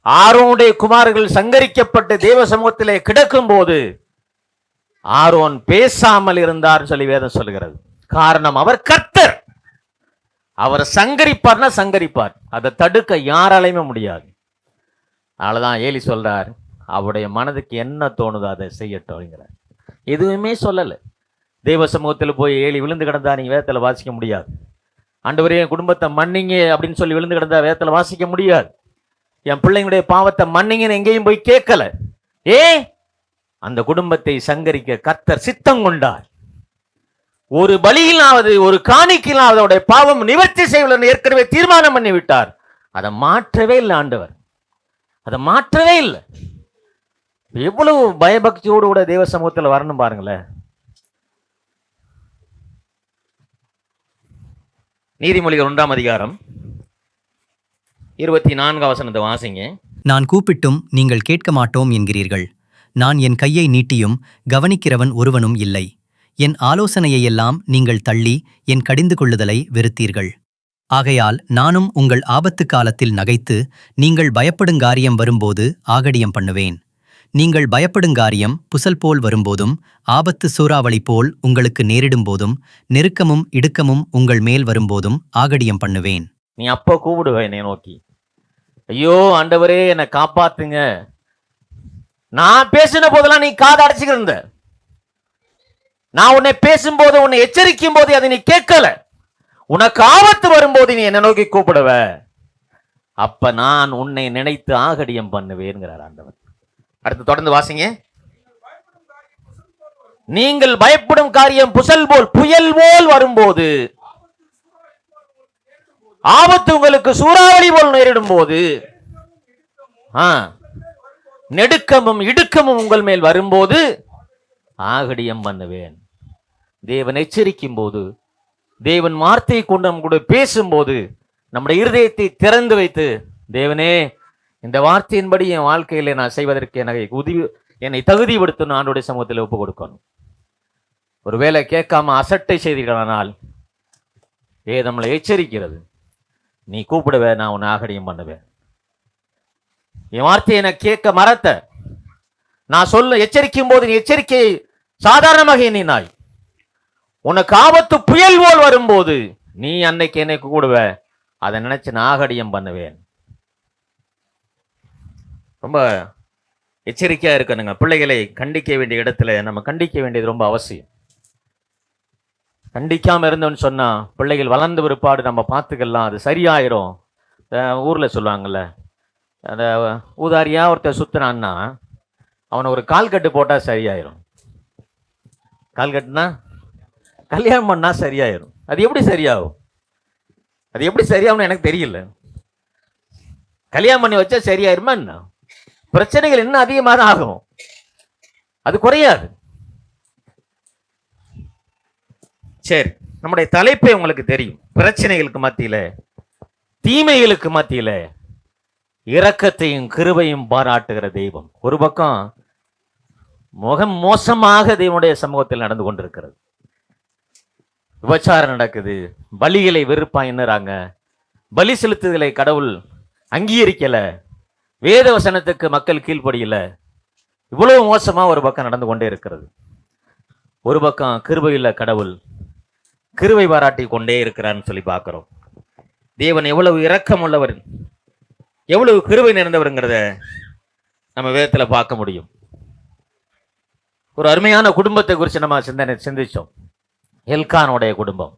ஆரோனுடைய குமாரர்கள் சங்கரிக்கப்பட்டு தேவ சமூகத்திலே கிடக்கும் போது ஆரோன் பேசாமல் இருந்தார் சொல்லி வேதம் சொல்லுகிறது. காரணம் அவர் கர்த்தர். அவர் சங்கரிப்பார்னா சங்கரிப்பார், அதை தடுக்க யாராலையுமே முடியாது. அதனாலதான் ஏலி சொல்றார், அவருடைய மனதுக்கு என்ன தோணுதோ அதை செய்யட்டும் அப்படிங்கிறார். எதுவுமே சொல்லலை. தெய்வ சமூகத்தில் போய் ஏலி விழுந்து கிடந்தா நீங்க வேதத்தில் வாசிக்க முடியாது. ஆண்டவரே என் குடும்பத்தை மன்னிங்க அப்படின்னு சொல்லி விழுந்து கிடந்தா வேதத்தில் வாசிக்க முடியாது. என் பிள்ளைங்களுடைய பாவத்தை மன்னிங்கன்னு எங்கேயும் போய் கேட்கல. அந்த குடும்பத்தை சங்கரிக்க கர்த்தர் சித்தம் கொண்டார். ஒரு பலியிலாவது ஒரு காணிக்கையிலாவது அவருடைய பாவம் நிவர்த்தி செய்வதை ஏற்கனவே தீர்மானம் பண்ணி விட்டார். அதை மாற்றவே இல்லை ஆண்டவர், அதை மாற்றவே இல்லை. எவ்வளவு பயபக்தியோடு கூட தேவ சமூகத்தில் வரணும் பாருங்களேன். நீதிமொழிகள் 1ஆம் அதிகாரம் 24ஆம் வசனத்தை வாசிங்க. நான் கூப்பிட்டும் நீங்கள் கேட்க மாட்டோம் என்கிறீர்கள். நான் என் கையை நீட்டியும் கவனிக்கிறவன் ஒருவனும் இல்லை. என் ஆலோசனையெல்லாம் நீங்கள் தள்ளி என் கடிந்து கொள்ளுதலை வெறுத்தீர்கள். ஆகையால் நானும் உங்கள் ஆபத்து காலத்தில் நகைத்து நீங்கள் பயப்படுங்காரியம் வரும்போது ஆகடியம் பண்ணுவேன். நீங்கள் பயப்படுங்காரியம் புசல் போல் வரும்போதும் ஆபத்து சூறாவளி போல் உங்களுக்கு நேரிடும்போதும் நெருக்கமும் இடுக்கமும் உங்கள் மேல் வரும்போதும் ஆகடியம் பண்ணுவேன். நீ அப்போ கூப்பிடுவேன் என்னை நோக்கி, ஐயோ ஆண்டவரே என்னை காப்பாத்துங்க. நான் பேசின போதெல்லாம் நீ காது அடைச்சுக்கிருந்த. நான் உன்னை பேசும்போது உன்னை எச்சரிக்கும் போது அதை நீ கேட்கல. உனக்கு ஆபத்து வரும்போது நீ என்னை நோக்கி கூப்பிடுவ, அப்ப நான் உன்னை நினைத்து ஆகடியம் பண்ணுவேன்கிறார் ஆண்டவர். அடுத்து தொடர்ந்து வாசிங்க. நீங்கள் பயப்படும் காரியம் புசல் போல் புயல் போல் வரும்போது, ஆபத்து உங்களுக்கு சூறாவளி போல் நேரிடும் போது, நெடுக்கமும் இடுக்கமும் உங்கள் மேல் வரும்போது ஆகடியம் பண்ணுவேன். தேவன் எச்சரிக்கும் போது, தேவன் வார்த்தையை கொண்டு நம்ம கூட பேசும்போது நம்முடைய இருதயத்தை திறந்து வைத்து, தேவனே இந்த வார்த்தையின்படி என் வாழ்க்கையில நான் செய்வதற்கு என்னை தகுதிப்படுத்தணும் ஆண்டோடைய சமூகத்தில் ஒப்பு கொடுக்கணும். ஒருவேளை கேட்காம அசட்டை செய்தீர்களானால் நம்மளை எச்சரிக்கிறது, நீ கூப்பிடுவ, நான் உன்னை ஆகடியம் பண்ணுவேன். என் வார்த்தையை நான் கேட்க மறத்த, நான் சொல்ல எச்சரிக்கும் போது நீ எச்சரிக்கையை சாதாரணமாக எண்ணினாய். உனக்கு ஆபத்து புயல் போல் வரும்போது நீ அன்னைக்கு என்னை கூடுவ, அதை நினைச்சு நான் ஆகடியம் பண்ணுவேன். ரொம்ப எச்சரிக்கையா இருக்கணுங்க. பிள்ளைகளை கண்டிக்க வேண்டிய இடத்துல நம்ம கண்டிக்க வேண்டியது ரொம்ப அவசியம். கண்டிக்காம இருந்தோன்னு சொன்னா பிள்ளைகள் வளர்ந்த பிற்பாடு நம்ம பார்த்துக்கலாம், அது சரியாயிரும். ஊர்ல சொல்லுவாங்கல்ல, அந்த ஊதாரியா ஒருத்தர் சுத்தினான்னா அவனை ஒரு கால் கட்டு போட்டா சரியாயிரும். கால் கட்டுனா கல்யாணம் பண்ணா சரியாயிரும். அது எப்படி சரியாகும்? அது எப்படி சரியாகும்னு எனக்கு தெரியல. கல்யாணம் பண்ணி வச்சா சரியாயிருமா என்ன? பிரச்சனைகள் இன்னும் அதிகமாக தான் ஆகும், அது குறையாது. சரி, நம்முடைய தலைப்பை உங்களுக்கு தெரியும். பிரச்சனைகளுக்கு மத்தியில, தீமைகளுக்கு மத்தியில இரக்கத்தையும் கிருபையும் பாராட்டுகிற தெய்வம். ஒரு பக்கம் முகம் மோசமாக தெய்வனுடைய சமூகத்தில் நடந்து கொண்டிருக்கிறது. விபச்சாரம் நடக்குது, பலிகளை வெறுப்பா எண்ணுறாங்க, பலி செலுத்துதலை கடவுள் அங்கீகரிக்கல, வேத வசனத்துக்கு மக்கள் கீழ்ப்படியல. இவ்வளவு மோசமா ஒரு பக்கம் நடந்து கொண்டே இருக்கிறது. ஒரு பக்கம் கிருபையுள்ள கடவுள் கிருபை பாராட்டி கொண்டே இருக்கிறான்னு சொல்லி பார்க்கிறோம். தேவன் எவ்வளவு இரக்கம் உள்ளவர், எவ்வளவு கிருபை நிறைந்தவருங்கிறத நம்ம வேதத்துல பார்க்க முடியும். ஒரு அருமையான குடும்பத்தை குறித்து நம்ம சிந்திச்சோம். எல்கானுடைய குடும்பம்.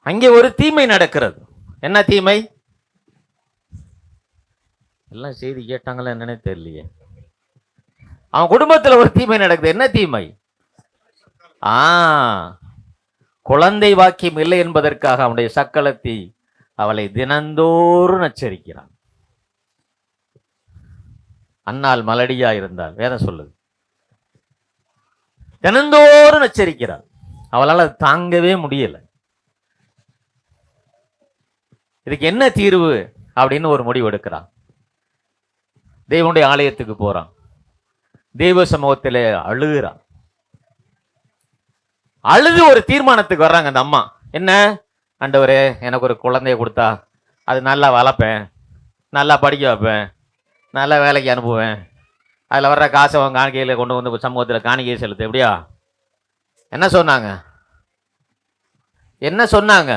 அங்கே ஒரு தீமை நடக்கிறது. என்ன தீமை? எல்லாம் செய்தி கேட்டாங்களா என்னன்னே தெரியலையே. அவன் குடும்பத்துல ஒரு தீமை நடக்குது. என்ன தீமை? ஆ குழந்தை வாக்கியம் இல்லை என்பதற்காக அவனுடைய சக்களத்தி அவளை தினந்தோறும் நச்சரிக்கிறான். அன்னாள் மலடியா இருந்தால் வேதம் சொல்லுது, தினந்தோறும் நச்சரிக்கிறாள். அவளால் அது தாங்கவே முடியல. இதுக்கு என்ன தீர்வு அப்படின்னு ஒரு முடிவு எடுக்கிறான். தேவனுடைய ஆலயத்துக்கு போறான். தெய்வ சமூகத்திலே அழுகிறான். அழுது ஒரு தீர்மானத்துக்கு வர்றாங்க அந்த அம்மா. என்ன? ஆண்டவரே, எனக்கு ஒரு குழந்தைய கொடுத்தா அது நல்லா வளர்ப்பேன், நல்லா படிக்க வைப்பேன், நல்லா வேலைக்கு அனுப்புவேன், அதில் வர்ற காசை அவன் காணிக்கையில் கொண்டு வந்து சமூகத்தில் காணிக்கையை செலுத்து. எப்படியா? என்ன சொன்னாங்க? என்ன சொன்னாங்க?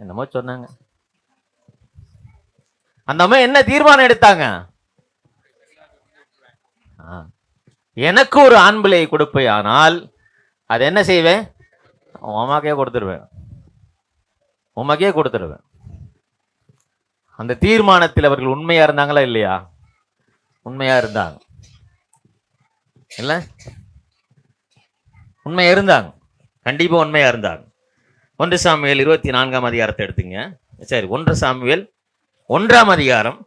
என்னமோ சொன்னாங்க. அந்த அம்மா என்ன தீர்மானம் எடுத்தாங்க? எனக்கு ஒரு ஆண் பிள்ளையை கொடுப்பே, ஆனால் அது என்ன செய்வேன்? உமாக்கே கொடுத்துருவேன், உமக்கே கொடுத்துருவேன். அந்த தீர்மானத்தில் அவர்கள் உண்மையா இருந்தாங்களா இல்லையா? உண்மையா இருந்தாங்க. இல்ல, உண்மையா இருந்தாங்க, கண்டிப்பா உண்மையா இருந்தாங்க. 1 சாமுவேல் 24ஆம் அதிகாரத்தை எடுத்துங்க. சரி, 1 சாமுவேல் 1ஆம் அதிகாரம்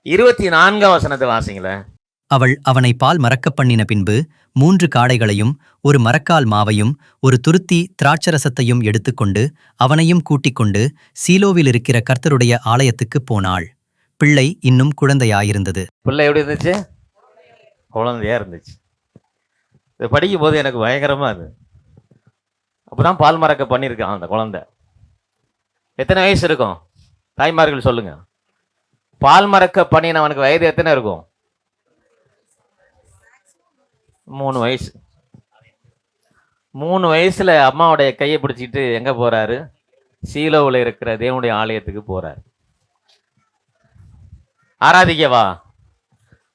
24ஆம் வசனத்தை வாசிங்களேன். அவள் அவனை பால் மறக்கப் பண்ணின பின்பு 3 காடைகளையும் 1 மரக்கால் மாவையும் 1 துருத்தி திராட்சரசத்தையும் எடுத்துக்கொண்டு அவனையும் கூட்டிக் கொண்டு சீலோவில் இருக்கிற கர்த்தருடைய ஆலயத்துக்குப் போனாள். பிள்ளை இன்னும் குழந்தையாயிருந்தது. பிள்ளை எப்படி இருந்துச்சு? குழந்தையா இருந்துச்சு. இதை படிக்கும் போது எனக்கு பயங்கரமா அது. அப்பதான் பால் மறக்க பண்ணியிருக்கான் அந்த குழந்தை. எத்தனை வயசு இருக்கும் தாய்மார்கள் சொல்லுங்க? பால் மறக்க பண்ணினவனுக்கு வயது எத்தனை இருக்கும்? 3 வயசு. 3 வயசுல அம்மாவுடைய கையை பிடிச்சிட்டு எங்க போறாரு? சீலோவில் இருக்கிற தேவனுடைய ஆலயத்துக்கு போறாரு. ஆராதிக்கவா?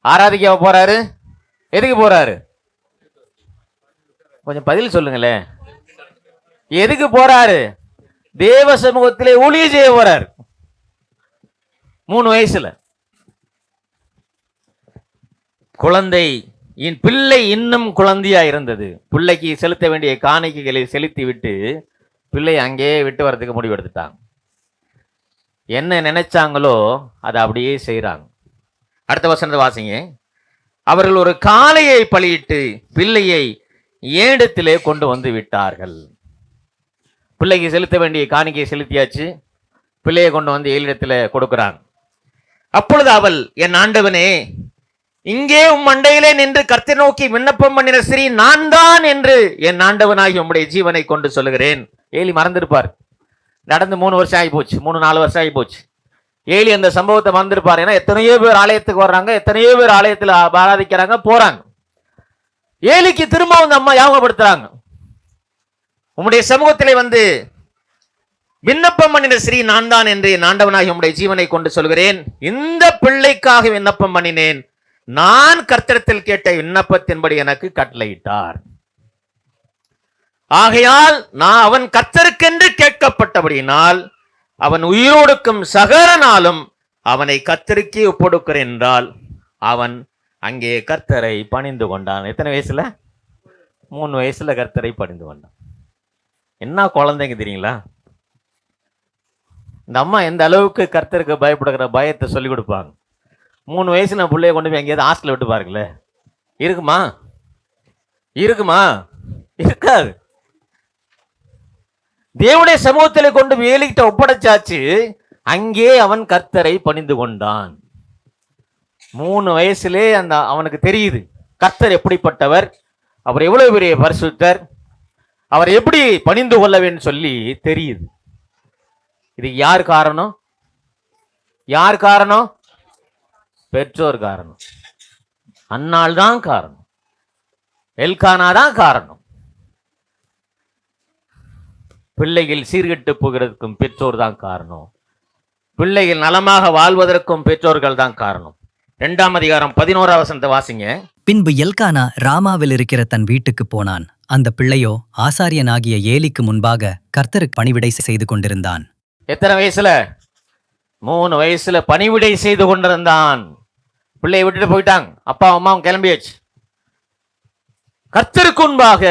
ஆராதிக்கவா போறாரு? எதுக்கு போறாரு? கொஞ்சம் பதில் சொல்லுங்களேன். எதுக்கு போறாரு? தேவ சமூகத்திலே ஊழியம் செய்ய போறாரு. 3 வயசுல குழந்தை, பிள்ளை இன்னும் குழந்தையா இருந்தது. பிள்ளைக்கு செலுத்த வேண்டிய காணிக்கைகளை செலுத்தி விட்டு பிள்ளை அங்கேயே விட்டு வரதுக்கு முடிவு எடுத்துட்டாங்க. என்ன நினைச்சாங்களோ அதை அப்படியே செய்யறாங்க. அடுத்த வசனத்தை வாசிங்க. அவர்கள் ஒரு காளையை பலியிட்டு பிள்ளையை ஏடத்திலே கொண்டு வந்து விட்டார்கள். பிள்ளைக்கு செலுத்த வேண்டிய காணிக்கையை செலுத்தியாச்சு, பிள்ளையை கொண்டு வந்து ஏழிடத்துல கொடுக்கிறாங்க. அப்பொழுது அவள், என் ஆண்டவனே, இங்கே மண்டையிலே நின்று கர்த்தரை நோக்கி விண்ணப்பம் பண்ணின ஸ்ரீ நான் தான் என்று என் ஆண்டவனாகி உம்முடைய ஜீவனை கொண்டு சொல்லுகிறேன். ஏலி மறந்திருப்பார். நடந்து 3 வருஷம் ஆகி போச்சு, 3-4 வருஷம் ஆகி போச்சு. ஏலி அந்த சம்பவத்தை மறந்திருப்பார். ஏன்னா எத்தனையோ பேர் ஆலயத்துக்கு வர்றாங்க, எத்தனையோ பேர் ஆலயத்தில் ஆராதிக்கிறாங்க, போறாங்க. ஏலிக்கு திரும்ப அந்த அம்மா ஞாபகப்படுத்துறாங்க, உம்முடைய சமூகத்திலே வந்து விண்ணப்பம் பண்ணின ஸ்ரீ நான் தான் என்று என் ஆண்டவனாகி உம்முடைய ஜீவனை கொண்டு சொல்கிறேன். இந்த பிள்ளைக்காக விண்ணப்பம் பண்ணினேன். நான் கர்த்தரிடத்தில் கேட்ட விண்ணப்பத்தின்படி எனக்கு கட்டளையிட்டார். ஆகையால் நான் அவன் கர்த்தருக்கென்று கேட்கப்பட்டபடியினால் அவன் உயிரோடுக்கும் சகல நாளும் அவனை கர்த்தருக்கே ஒப்பொடுக்கிறேன் என்றால் அவன் அங்கே கர்த்தரை பணிந்து கொண்டான். எத்தனை வயசுல? 3 வயசுல கர்த்தரை பணிந்து கொண்டான். என்ன குழந்தைங்க தெரியுங்களா? இந்த அம்மா எந்த அளவுக்கு கர்த்தருக்கு பயப்படுகிற பயத்தை சொல்லிக் கொடுப்பாங்க. 3 வயசுல பிள்ளைய கொண்டு போய் எங்கேயாவது ஹாஸ்டல் விட்டு பாருங்களே, இருக்குமா? இருக்குமா? இருக்காது. தேவனுடைய சமூகத்தில் கொண்டு வேலிக்கிட்ட ஒப்படைச்சாச்சு. அங்கே அவன் கர்த்தரை பணிந்து கொண்டான். 3 வயசுலே அந்த அவனுக்கு தெரியுது கர்த்தர் எப்படிப்பட்டவர், அவர் எவ்வளவு பெரிய பரிசுத்தர், அவர் எப்படி பணிந்து கொள்ள வேண்டும் சொல்லி தெரியுது. இது யார் காரணம்? யார் காரணம்? பெற்றோர் காரணம். அன்னாள் தான் காரணம். எல்கானா தான் காரணம். பிள்ளைகள் சீர்கெட்டு போகிறதுக்கும் பெற்றோர் தான் காரணம். பிள்ளைகள் நலமாக வாழ்வதற்கும் பெற்றோர்கள் தான் காரணம். 2ஆம் அதிகாரம் 11ஆம் வசனத்தை வாசிங்க. பின்பு எல்கானா ராமாவில் இருக்கிற தன் வீட்டுக்குப் போனான். அந்த பிள்ளையோ ஆசாரியனாகிய ஏலிக்கு முன்பாக கர்த்தருக்கு பணிவிடை செய்து கொண்டிருந்தான். எத்தனை வயசுல? 3 வயசுல பணிவிடை செய்து கொண்டிருந்தான். பிள்ளையை விட்டுட்டு போயிட்டாங்க, அப்பா அம்மாவும் கிளம்பியாச்சு. கர்த்தருக்கு முன்பாக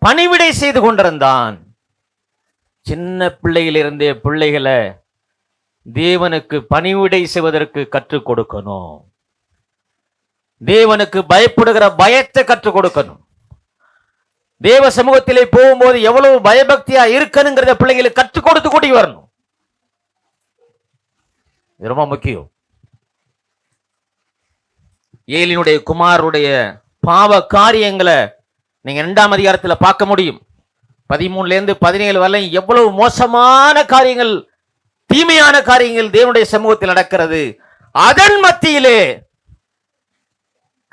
பணிவிடை செய்து கொண்டிருந்தான். சின்ன பிள்ளையிலிருந்தே பிள்ளைகளை தேவனுக்கு பணிவிடை செய்வதற்கு கற்றுக் கொடுக்கணும். தேவனுக்கு பயப்படுகிற பயத்தை கற்றுக் கொடுக்கணும். தேவ சமூகத்திலே போகும்போது எவ்வளவு பயபக்தியா இருக்கணுங்கிறத பிள்ளைங்களுக்கு கற்றுக் கொடுத்து கூட்டி வரணும். இது ரொம்ப முக்கியம். ஏலினுடைய குமாருடைய பாவ காரியங்களை நீங்க 2ஆம் அதிகாரத்துல பார்க்க முடியும். 13 - 17 வரை எவ்வளவு மோசமான காரியங்கள், தீமையான காரியங்கள் தேவனுடைய சமூகத்தில் நடக்கிறது. அதன் மத்தியிலே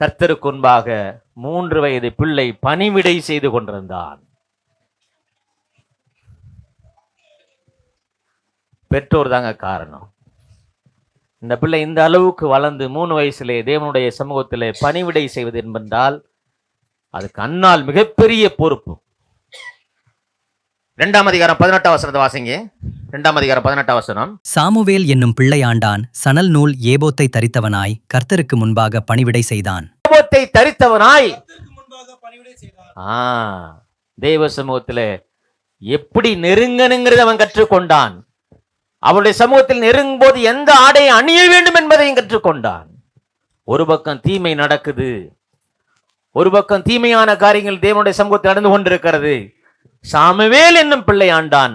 கர்த்தருக்கு முன்பாக 3 வயது பிள்ளை பணிவிடை செய்து கொண்டிருந்தான். பெற்றோர் தாங்க காரணம். இந்த பிள்ளை இந்த அளவுக்கு வளர்ந்து 3 வயசுலே தேவனுடைய சமூகத்திலே பணிவிடை செய்வது என்பதால் அதுக்கு அன்னால் மிகப்பெரிய பொறுப்பு. 2ஆம் அதிகாரம் 18ஆம் வசனத்தை வாசிங்க. 2ஆம் அதிகாரம் 18ஆம் வசனம். சாமுவேல் என்னும் பிள்ளையாண்டான் சணல் நூல் ஏபோத்தை தரித்தவனாய் கர்த்தருக்கு முன்பாக பணிவிடை செய்தான். ஏபோத்தை தரித்தவனாய் தேவ சமூகத்திலே எப்படி நெருங்கணுங்கிறத அவன் கற்றுக்கொண்டான். அவருடைய சமூகத்தில் நெருங்கும் போது எந்த ஆடையை அணிய வேண்டும் என்பதையும் கற்றுக்கொண்டான். ஒரு பக்கம் தீமை நடக்குது, ஒரு பக்கம் தீமையான காரியங்கள் தேவனுடைய சமூகத்தில் நடந்து கொண்டிருக்கிறது. சாமுவேல் என்னும் பிள்ளை ஆண்டான்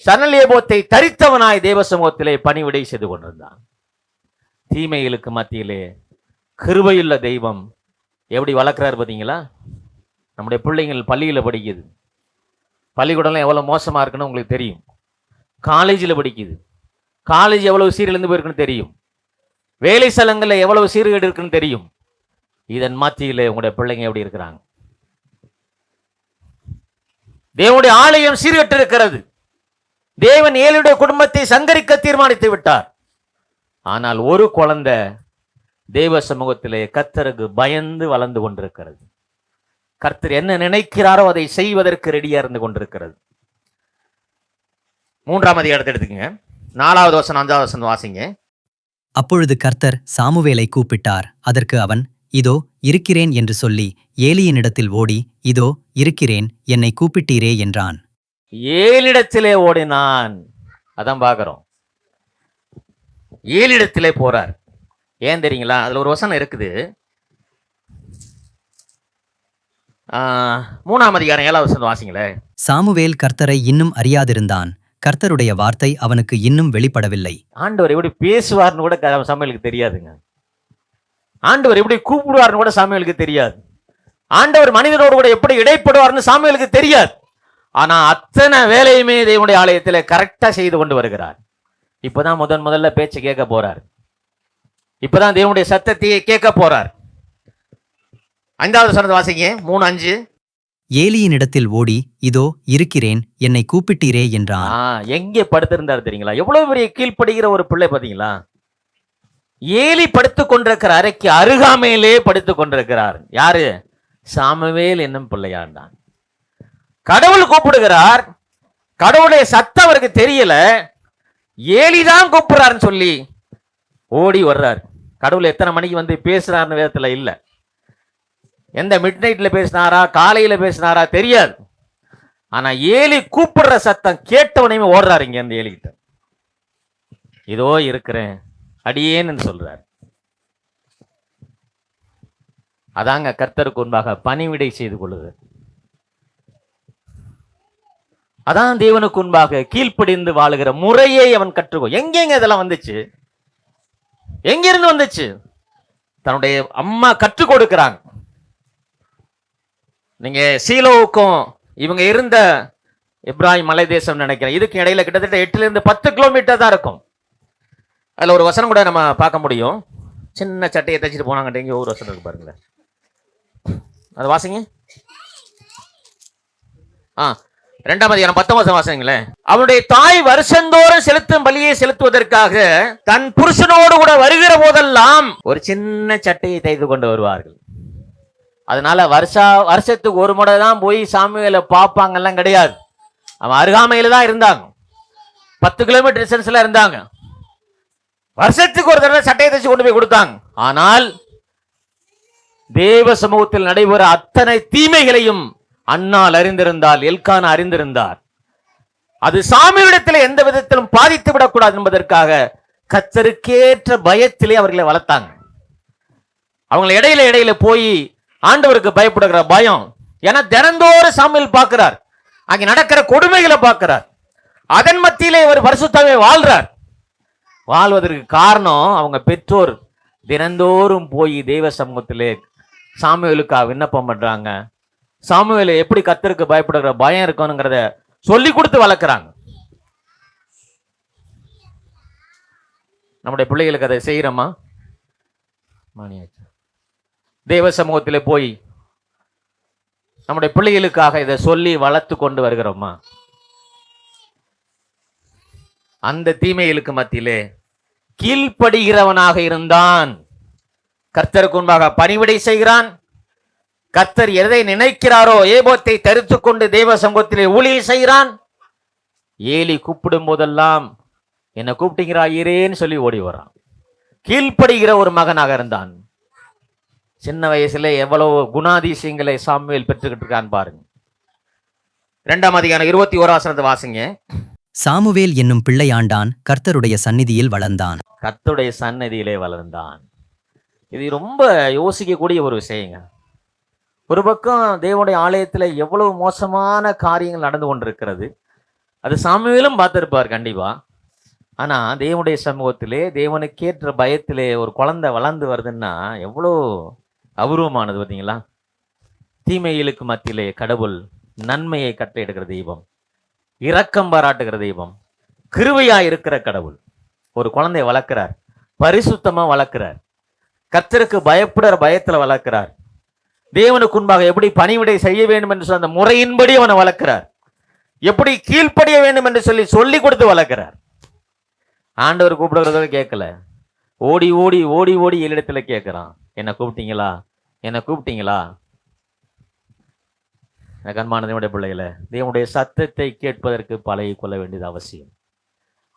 சணல் ஏபோத்தை தரித்தவனாய் தேவ சமூகத்திலே பணிவிடை செய்து கொண்டிருந்தான். தீமைகளுக்கு மத்தியிலே கிருபையுள்ள தெய்வம் எப்படி வளர்க்கிறார் பார்த்தீங்களா? நம்முடைய பிள்ளைங்கள் பள்ளியில் படிக்குது, பள்ளிக்கூடம்லாம் எவ்வளோ மோசமாக இருக்குன்னு உங்களுக்கு தெரியும். காலேஜில் படிக்குது, காலேஜ் எவ்வளவு சீரழிந்து போயிருக்குன்னு தெரியும். வேலை ஸ்தலங்களில் எவ்வளவு சீர்கேடு இருக்குன்னு தெரியும். இதன் மத்தியிலே உங்களுடைய பிள்ளைங்க எப்படி இருக்கிறாங்க? தேவனுடைய ஆலயம் சீர்கெட்டு இருக்கிறது. தேவன் ஏலியுடைய குடும்பத்தை சங்கரிக்க தீர்மானித்து விட்டார். ஆனால் ஒரு குழந்தை தேவ சமூகத்திலே கர்த்தருக்கு பயந்து வளர்ந்து கொண்டிருக்கிறது. கர்த்தர் என்ன நினைக்கிறாரோ அதை செய்வதற்கு ரெடியா இருந்து கொண்டிருக்கிறது. 3ஆம் அதிகாரத்தை எடுத்துக்கங்க. 4வது வசனம் 5வது வசனம் வாசிங்க. அப்பொழுது கர்த்தர் சாமுவேலை கூப்பிட்டார். அதற்கு அவன், இதோ இருக்கிறேன் என்று சொல்லி ஏலியினிடத்தில் ஓடி, இதோ இருக்கிறேன், என்னை கூப்பிட்டீரே என்றான். ஏலிடத்திலே ஓடினான். அதான் பார்க்கிறோம், ஏலிடத்திலே போறார். ஏன் தெரியுங்களா? அதுல ஒரு வசனம் இருக்குது. 3ஆம் அதிகாரம் 7வது வசனம் வாசிங்களே. சாமுவேல் கர்த்தரை இன்னும் அறியாதிருந்தான். கர்த்தருடைய வார்த்தை அவனுக்கு இன்னும் வெளிப்படவில்லை. ஆண்டவர் எப்படி பேசுவார்னு கூட சாமுவேலுக்கு தெரியாதுங்க. ஆண்டவர் எப்படி கூப்பிடுவார்னு கூட சாமுவேலுக்கு தெரியாது. ஆண்டவர் மனிதனோடு கூட எப்படி இடைப்படுவார்னு சாமுவேலுக்கு தெரியாது. ஆனா அத்தனை வேலையுமே தேவனுடைய ஆலயத்தில் கரெக்டா செய்து கொண்டு வருகிறார். இப்பதான் முதல்ல பேச்சு கேட்க போறார். இப்பதான் தேவனுடைய சத்தத்தையே கேட்க போறார். 5வது வசனத்தை வாசிங்க. 3:5. ஏலியினிடத்தில் ஓடி, இதோ இருக்கிறேன், என்னை கூப்பிட்டீரே என்றான். எங்கே படுத்திருந்தார் தெரியுங்களா? எவ்வளவு பெரிய கீழ்ப்படுகிற ஒரு பிள்ளை பாத்தீங்களா? ஏலி படுத்துக் கொண்டிருக்கிற அறைக்கு அருகாமையிலே படுத்துக் கொண்டிருக்கிறார். யாரு? சாமுவேல் என்னும் பிள்ளையாண்டான். கடவுள் கூப்பிடுகிறார். கடவுளுடைய சத்தம் அவருக்கு தெரியல, ஏலிதான் கூப்பிடுறாருன்னு சொல்லி ஓடி வர்றார். கடவுள் எத்தனை மணிக்கு வந்து பேசுறாருன்னு வேதத்துல இல்ல. எந்த மிட் நைட்ல பேசினாரா, காலையில பேசினாரா தெரியாது. ஆனா ஏலி கூப்பிடுற சத்தம் கேட்டவனையுமே ஓடுறாரு. இங்க இருந்து ஏலிக்கிட்ட, இதோ இருக்கிறேன் அடியேன்னு சொல்றார். அதாங்க கர்த்தருக்கு முன்பாக பணிவிடை செய்து கொள்ளுது. அதான் தேவனுக்கு முன்பாக கீழ்ப்படிந்து வாழுகிற முறையை அவன் கற்றுக்கோ. எங்கெங்க இதெல்லாம் வந்துச்சு? எங்கிருந்து வந்துச்சு? தன்னுடைய அம்மா கற்றுக் கொடுக்கிறாங்க. நீங்க சீலோவுக்கும் இவங்க இருந்த இப்ராஹிம் மலை தேசம் நினைக்கிறேன், இதுக்கு இடையில கிட்டத்தட்ட 8 - 10 கிலோமீட்டர் தான் இருக்கும். அதுல ஒரு வசனம் கூட நம்ம பார்க்க முடியும். சின்ன சட்டையை தைச்சிட்டு போனாங்க. இங்க ஒரு வசனம் இருக்கு பாருங்களேன், அது வாசிங்க. 2ஆம் அதிகாரம் 10வது வசனம் வாசிங்களேன். அவனுடைய தாய் வருஷந்தோறும் செலுத்தும் பலியை செலுத்துவதற்காக தன் புருஷனோடு கூட வருகிற போதெல்லாம் ஒரு சின்ன சட்டையை தைத்து கொண்டு வருவார்கள். அதனால வருஷத்துக்கு ஒரு முறை தான் போய் சாமுவேலை பார்ப்பாங்கலாம் கிடையாது. அவன் அருகாமையில தான் இருந்தாங்க. 10 கிலோமீட்டர் டிஸ்டன்ஸ்ல இருந்தாங்க. வருஷத்துக்கு ஒரு தடவை சட்டையை தச்சு கொண்டு போய் கொடுத்தாங்க. ஆனால் தேவ சமூகத்தில் நடைபெற அத்தனை தீமைகளையும் அன்னாள் அறிந்திருந்தால், எல்கானா அறிந்திருந்தார். அது சாமியிடத்தில் எந்த விதத்திலும் பாதித்து விடக்கூடாது என்பதற்காக கர்த்தருக்கேற்ற பயத்திலே அவர்களை வளர்த்தாங்க. அவங்க இடையில போய் ஆண்டவருக்கு பயப்படுகிற பயம். ஏன்னா தினந்தோறும் சாமியில் பார்க்கிறார், அங்கே நடக்கிற கொடுமைகளை பார்க்கிறார். அதன் மத்தியிலே ஒரு பரிசுத்தமே வாழ்றார். வாழ்வதற்கு காரணம் அவங்க பெற்றோர் தினந்தோறும் போய் தெய்வ சமூகத்திலே சாமுவேலுக்காக விண்ணப்பம் பண்றாங்க. சாமுவேலை எப்படி கர்த்தருக்கு பயப்படுகிற பயம் இருக்கணுங்கிறத சொல்லி கொடுத்து வளர்க்குறாங்க. நம்முடைய பிள்ளைகளுக்கு அதை செய்யறோமா? தேவ சமூகத்திலே போய் நம்முடைய பிள்ளைகளுக்காக இதை சொல்லி வளர்த்து கொண்டு வருகிறோமா? அந்த தீமைகளுக்கு மத்தியிலே கீழ்ப்படுகிறவனாக இருந்தான். கர்த்தருக்கு முன்பாக பணிவிடை செய்கிறான். கர்த்தர் எதை நினைக்கிறாரோ ஏபோத்தை தரித்து கொண்டு தேவ சமூகத்திலே ஊழியம் செய்கிறான். ஏலி கூப்பிடும் போதெல்லாம் என்ன கூப்பிட்டீங்கிறாயிரேன்னு சொல்லி ஓடி வரான். கீழ்ப்படுகிற ஒரு மகனாக இருந்தான். சின்ன வயசுல எவ்வளவு குணாதிசயங்களை சாமுவேல் பெற்றுக்கிட்டு இருக்கான்னு பாருங்க. 2ஆம் அதிகாரம் 21 வாசிங்க. சாமுவேல் என்னும் பிள்ளையாண்டான் கர்த்தருடைய சந்நிதியில் வளர்ந்தான். கர்த்தருடைய சந்நிதியிலே வளர்ந்தான். இது ரொம்ப யோசிக்கக்கூடிய ஒரு விஷயங்க. ஒரு பக்கம் தேவனுடைய ஆலயத்தில் எவ்வளவு மோசமான காரியங்கள் நடந்து கொண்டிருக்கிறது, அது சாமுவேலும் பார்த்திருப்பார் கண்டிப்பா. ஆனா தேவனுடைய சமூகத்திலே தேவனுக்கேற்ற பயத்திலே ஒரு குழந்தை வளர்ந்து வருதுன்னா எவ்வளோ அபூர்வமானது பார்த்தீங்களா? தீமைகளுக்கு மத்தியிலே கடவுள் நன்மையை கட்டளையிடுகிற தெய்வம், இரக்கம் பாராட்டுகிற தெய்வம், கிருபையா இருக்கிற கடவுள் ஒரு குழந்தையை வளர்க்கிறார், பரிசுத்தமா வளர்க்கிறார், கர்த்தருக்கு பயப்படுற பயத்துல வளர்க்கிறார், தேவனுக்கு முன்பாக எப்படி பணிவிடை செய்ய வேண்டும் என்று சொன்ன அந்த முறையின்படி அவனை வளர்க்கிறார், எப்படி கீழ்ப்படிய வேண்டும் என்று சொல்லி கொடுத்து வளர்க்கிறார். ஆண்டவர் கூப்பிடுறத கேட்கல, ஓடி ஓடி ஓடி ஓடி இடத்துல கேட்கிறான், என்ன கூப்பிட்டீங்களா, என்ன கூப்பிட்டீங்களா? கண்மான தேவனுடைய பிள்ளைகளை, தேவனுடைய சத்தத்தை கேட்பதற்கு பழகிக் கொள்ள வேண்டியது அவசியம்.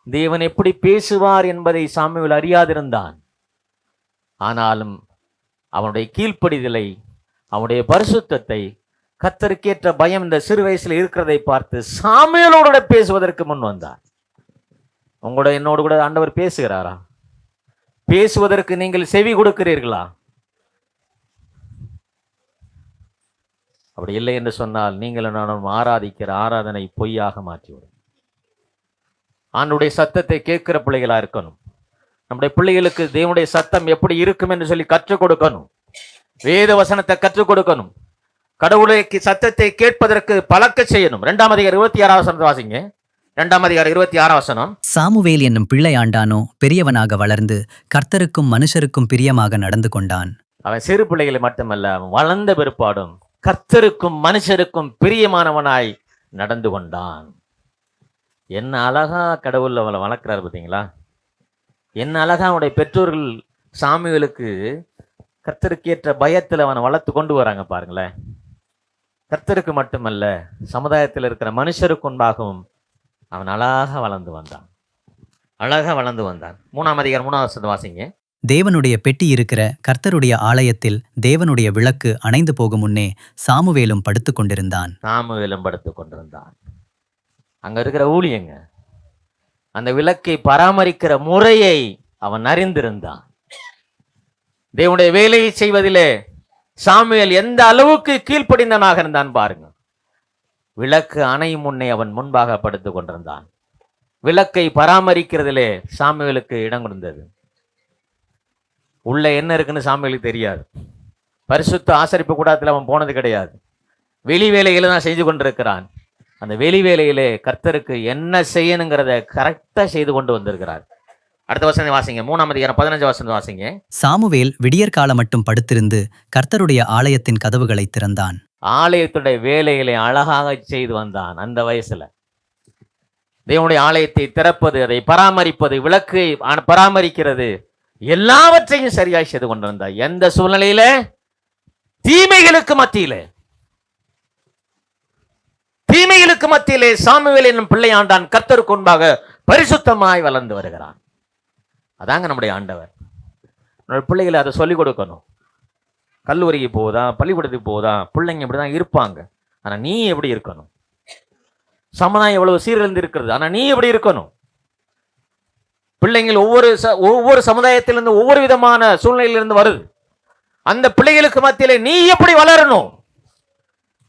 தேவன் எப்படி பேசுவார் என்பதை சாமுவேல் அறியாதிருந்தான். ஆனாலும் அவனுடைய கீழ்ப்படிதலை, அவனுடைய பரிசுத்தத்தை, கர்த்தருக்கேற்ற பயம் இந்த சிறு வயசுல இருக்கிறதை பார்த்து சாமுவேலோட பேசுவதற்கு முன் வந்தார். உங்களோட என்னோடு கூட ஆண்டவர் பேசுகிறாரா? பேசுவதற்கு நீங்கள் செவி கொடுக்கிறீர்களா? அப்படி இல்லை என்று சொன்னால் நீங்கள் நானும் ஆராதிக்கிற ஆராதனை பொய்யாக மாற்றிவிடும். ஆண்டுடைய சத்தத்தை கேட்கிற பிள்ளைகளா இருக்கணும். நம்முடைய பிள்ளைகளுக்கு தேவனுடைய சத்தம் எப்படி இருக்கும் என்று சொல்லி கற்றுக் கொடுக்கணும். வேத வசனத்தை கற்றுக் கொடுக்கணும். கடவுளுக்கு சத்தத்தை கேட்பதற்கு பழக்க செய்யணும். 2ஆம் அதிகாரம் 26 வாசிங்க. 2ஆம் அதிகாரம் 26. சாமுவேல் என்னும் பிள்ளையாண்டானோ பெரியவனாக வளர்ந்து கர்த்தருக்கும் மனுஷருக்கும் பிரியமாக நடந்து கொண்டான். அவன் சிறு பிள்ளைகளை மட்டுமல்ல, அவன் வளர்ந்த பிற்பாடும் கர்த்தருக்கும் மனுஷருக்கும் பிரியமானவனாய் நடந்து கொண்டான். என்ன அழகா கடவுள் அவளை வளர்க்கிறார் பார்த்தீங்களா? என்ன அழகா அவனுடைய பெற்றோர்கள் சாமுவேலுக்கு கர்த்தருக்கேற்ற பயத்தில் அவனை வளர்த்து கொண்டு வராங்க பாருங்களேன். கர்த்தருக்கு மட்டுமல்ல, சமுதாயத்தில் இருக்கிற மனுஷருக்கு முன்பாகவும் அவன் அழகா வளர்ந்து வந்தான். அழகா வளர்ந்து வந்தான். 3ஆம் அதிகாரம் 3ஆம் வாசிங்க. தேவனுடைய பெட்டி இருக்கிற கர்த்தருடைய ஆலயத்தில் தேவனுடைய விளக்கு அணைந்து போகும் முன்னே சாமுவேலும் படுத்து கொண்டிருந்தான். சாமுவேலும் படுத்து கொண்டிருந்தான். அங்க இருக்கிற ஊழியங்க அந்த விளக்கை பராமரிக்கிற முறையை அவன் அறிந்திருந்தான். தேவனுடைய வேலையை செய்வதிலே சாமுவேல் எந்த அளவுக்கு கீழ்ப்படிந்தவனாக இருந்தான் பாருங்க. விளக்கு அணையும் முன்னே அவன் முன்பாக படுத்து கொண்டிருந்தான். விளக்கை பராமரிக்கிறதிலே சாமுவேலுக்கு இடம் இருந்தது. உள்ள என்ன இருக்குன்னு சாமுவேலுக்கு தெரியாது. பரிசுத்த ஆசரிப்பு கூடத்தில் அவன் போனது கிடையாது. வெளி வேலைகளை தான் செஞ்சு கொண்டிருக்கிறான். அந்த வெளி வேலையிலே கர்த்தருக்கு என்ன செய்யணுங்கிறத கரெக்டா செய்து கொண்டு வந்திருக்கிறார். அடுத்த வசனம் வாசிங்க. 3ஆம் அதிகாரம் 15 வாசிங்க. சாமுவேல் விடியற்காலம் மட்டும் படுத்திருந்து கர்த்தருடைய ஆலயத்தின் கதவுகளை திறந்தான். ஆலயத்துடைய வேலைகளை அழகாக செய்து வந்தான். அந்த வயசுல தேவனுடைய ஆலயத்தை திறப்பது, அதை பராமரிப்பது, விளக்கை பராமரிக்கிறது, எல்லாவற்றையும் சரியாய் செய்து கொண்டு வந்தார். எந்த சூழ்நிலையில? தீமைகளுக்கு மத்தியிலே சாமுவேல் என்னும் பிள்ளையாண்டான் கர்த்தருக்கு முன்பாக பரிசுத்தமாய் வளர்ந்து வருகிறான். அதாங்க நம்முடைய ஆண்டவர். நம்முடைய பிள்ளைகளை அதை சொல்லிக் கொடுக்கணும். கல்லூரிக்கு போதா, பள்ளிக்கூடத்துக்கு போதா, பிள்ளைங்க இப்படி தான் இருப்பாங்க. ஆனால் நீ எப்படி இருக்கணும்? சமுதாயம் எவ்வளவு சீரழிந்து இருக்கிறது, ஆனால் நீ எப்படி இருக்கணும்? பிள்ளைங்கள் ஒவ்வொரு சமுதாயத்திலிருந்து ஒவ்வொரு விதமான சூழ்நிலையிலிருந்து வருது. அந்த பிள்ளைகளுக்கு மத்தியிலே நீ எப்படி வளரணும்,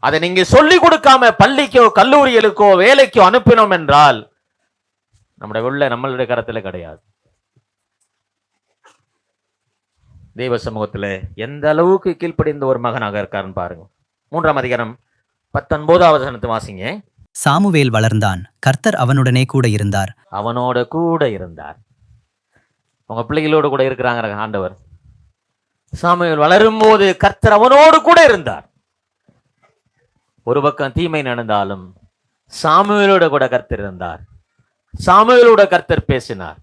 அதை நீங்க சொல்லிக் கொடுக்காம பள்ளிக்கோ கல்லூரிகளுக்கோ வேலைக்கோ அனுப்பினோம் என்றால் நம்மளுடைய கரத்தில் கிடையாது. தெய்வ சமூகத்தில் எந்த அளவுக்கு கீழ்ப்படிந்த ஒரு மகனாக இருக்காருன்னு பாருங்க. 3ஆம் அதிகாரம் 19வது வசனத்தை வாசிங்க. சாமுவேல் வளர்ந்தான், கர்த்தர் அவனுடனே கூட இருந்தார். அவனோட கூட இருந்தார். உங்க பிள்ளைகளோடு கூட இருக்கிறாங்க ஆண்டவர். சாமுவேல் வளரும் போது கர்த்தர் அவனோடு கூட இருந்தார். ஒரு பக்கம் தீமை நடந்தாலும் சாமுவேலோட கூட கர்த்தர் இருந்தார். சாமுவேலோட கர்த்தர் பேசினார்.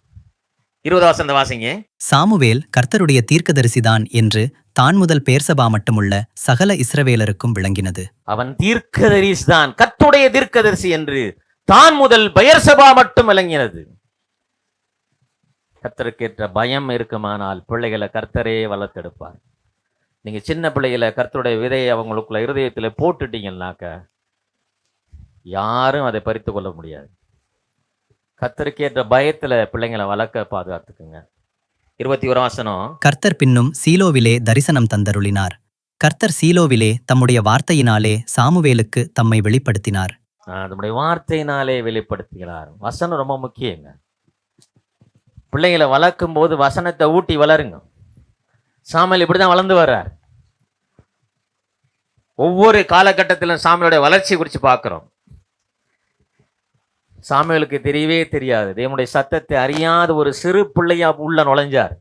20வது வசனத்தை வாசிங்க. சாமுவேல் கர்த்தருடைய தீர்க்கதரிசிதான் என்று தான் முதல் பேர்சபா மட்டுமுள்ள சகல இஸ்ரவேலருக்கும் விளங்கினது. அவன் தீர்க்கதரிசி தான், கர்த்தருடைய தீர்க்கதரிசி என்று தான் முதல் பெயர்சபா மட்டும் விளங்கினது. கர்த்தருக்கேற்ற பயம் இருக்குமானால் பிள்ளைகளை கர்த்தரே வளர்த்தெடுப்பார். நீங்க சின்ன பிள்ளைகளை கர்த்தருடைய விதையை அவங்களுக்குள்ள இருதயத்தில் போட்டுட்டீங்கன்னாக்க யாரும் அதை பறித்து கொள்ள முடியாது. கர்த்தருக்கேற்ற பயத்துல பிள்ளைங்களை வளர்க்க பாதுகாத்துக்குங்க. 21 வசனம். கர்த்தர் பின்னும் சீலோவிலே தரிசனம் தந்தருளினார். கர்த்தர் சீலோவிலே தம்முடைய வார்த்தையினாலே சாமுவேலுக்கு தம்மை வெளிப்படுத்தினார். நம்முடைய வார்த்தையினாலே வெளிப்படுத்துகிறார். வசனம் ரொம்ப முக்கியங்க. பிள்ளைங்களை வளர்க்கும் போது வசனத்தை ஊட்டி வளருங்க. சாமுவேல் இப்படிதான் வளர்ந்து வர்றார். ஒவ்வொரு காலகட்டத்திலும் சாமுவேலுடைய வளர்ச்சி குறித்து பார்க்கிறோம். சாமுவேலுக்கு தெரியவே தெரியாது, தேவனுடைய சத்தத்தை அறியாத ஒரு சிறு பிள்ளையா உள்ள நுழைஞ்சார்.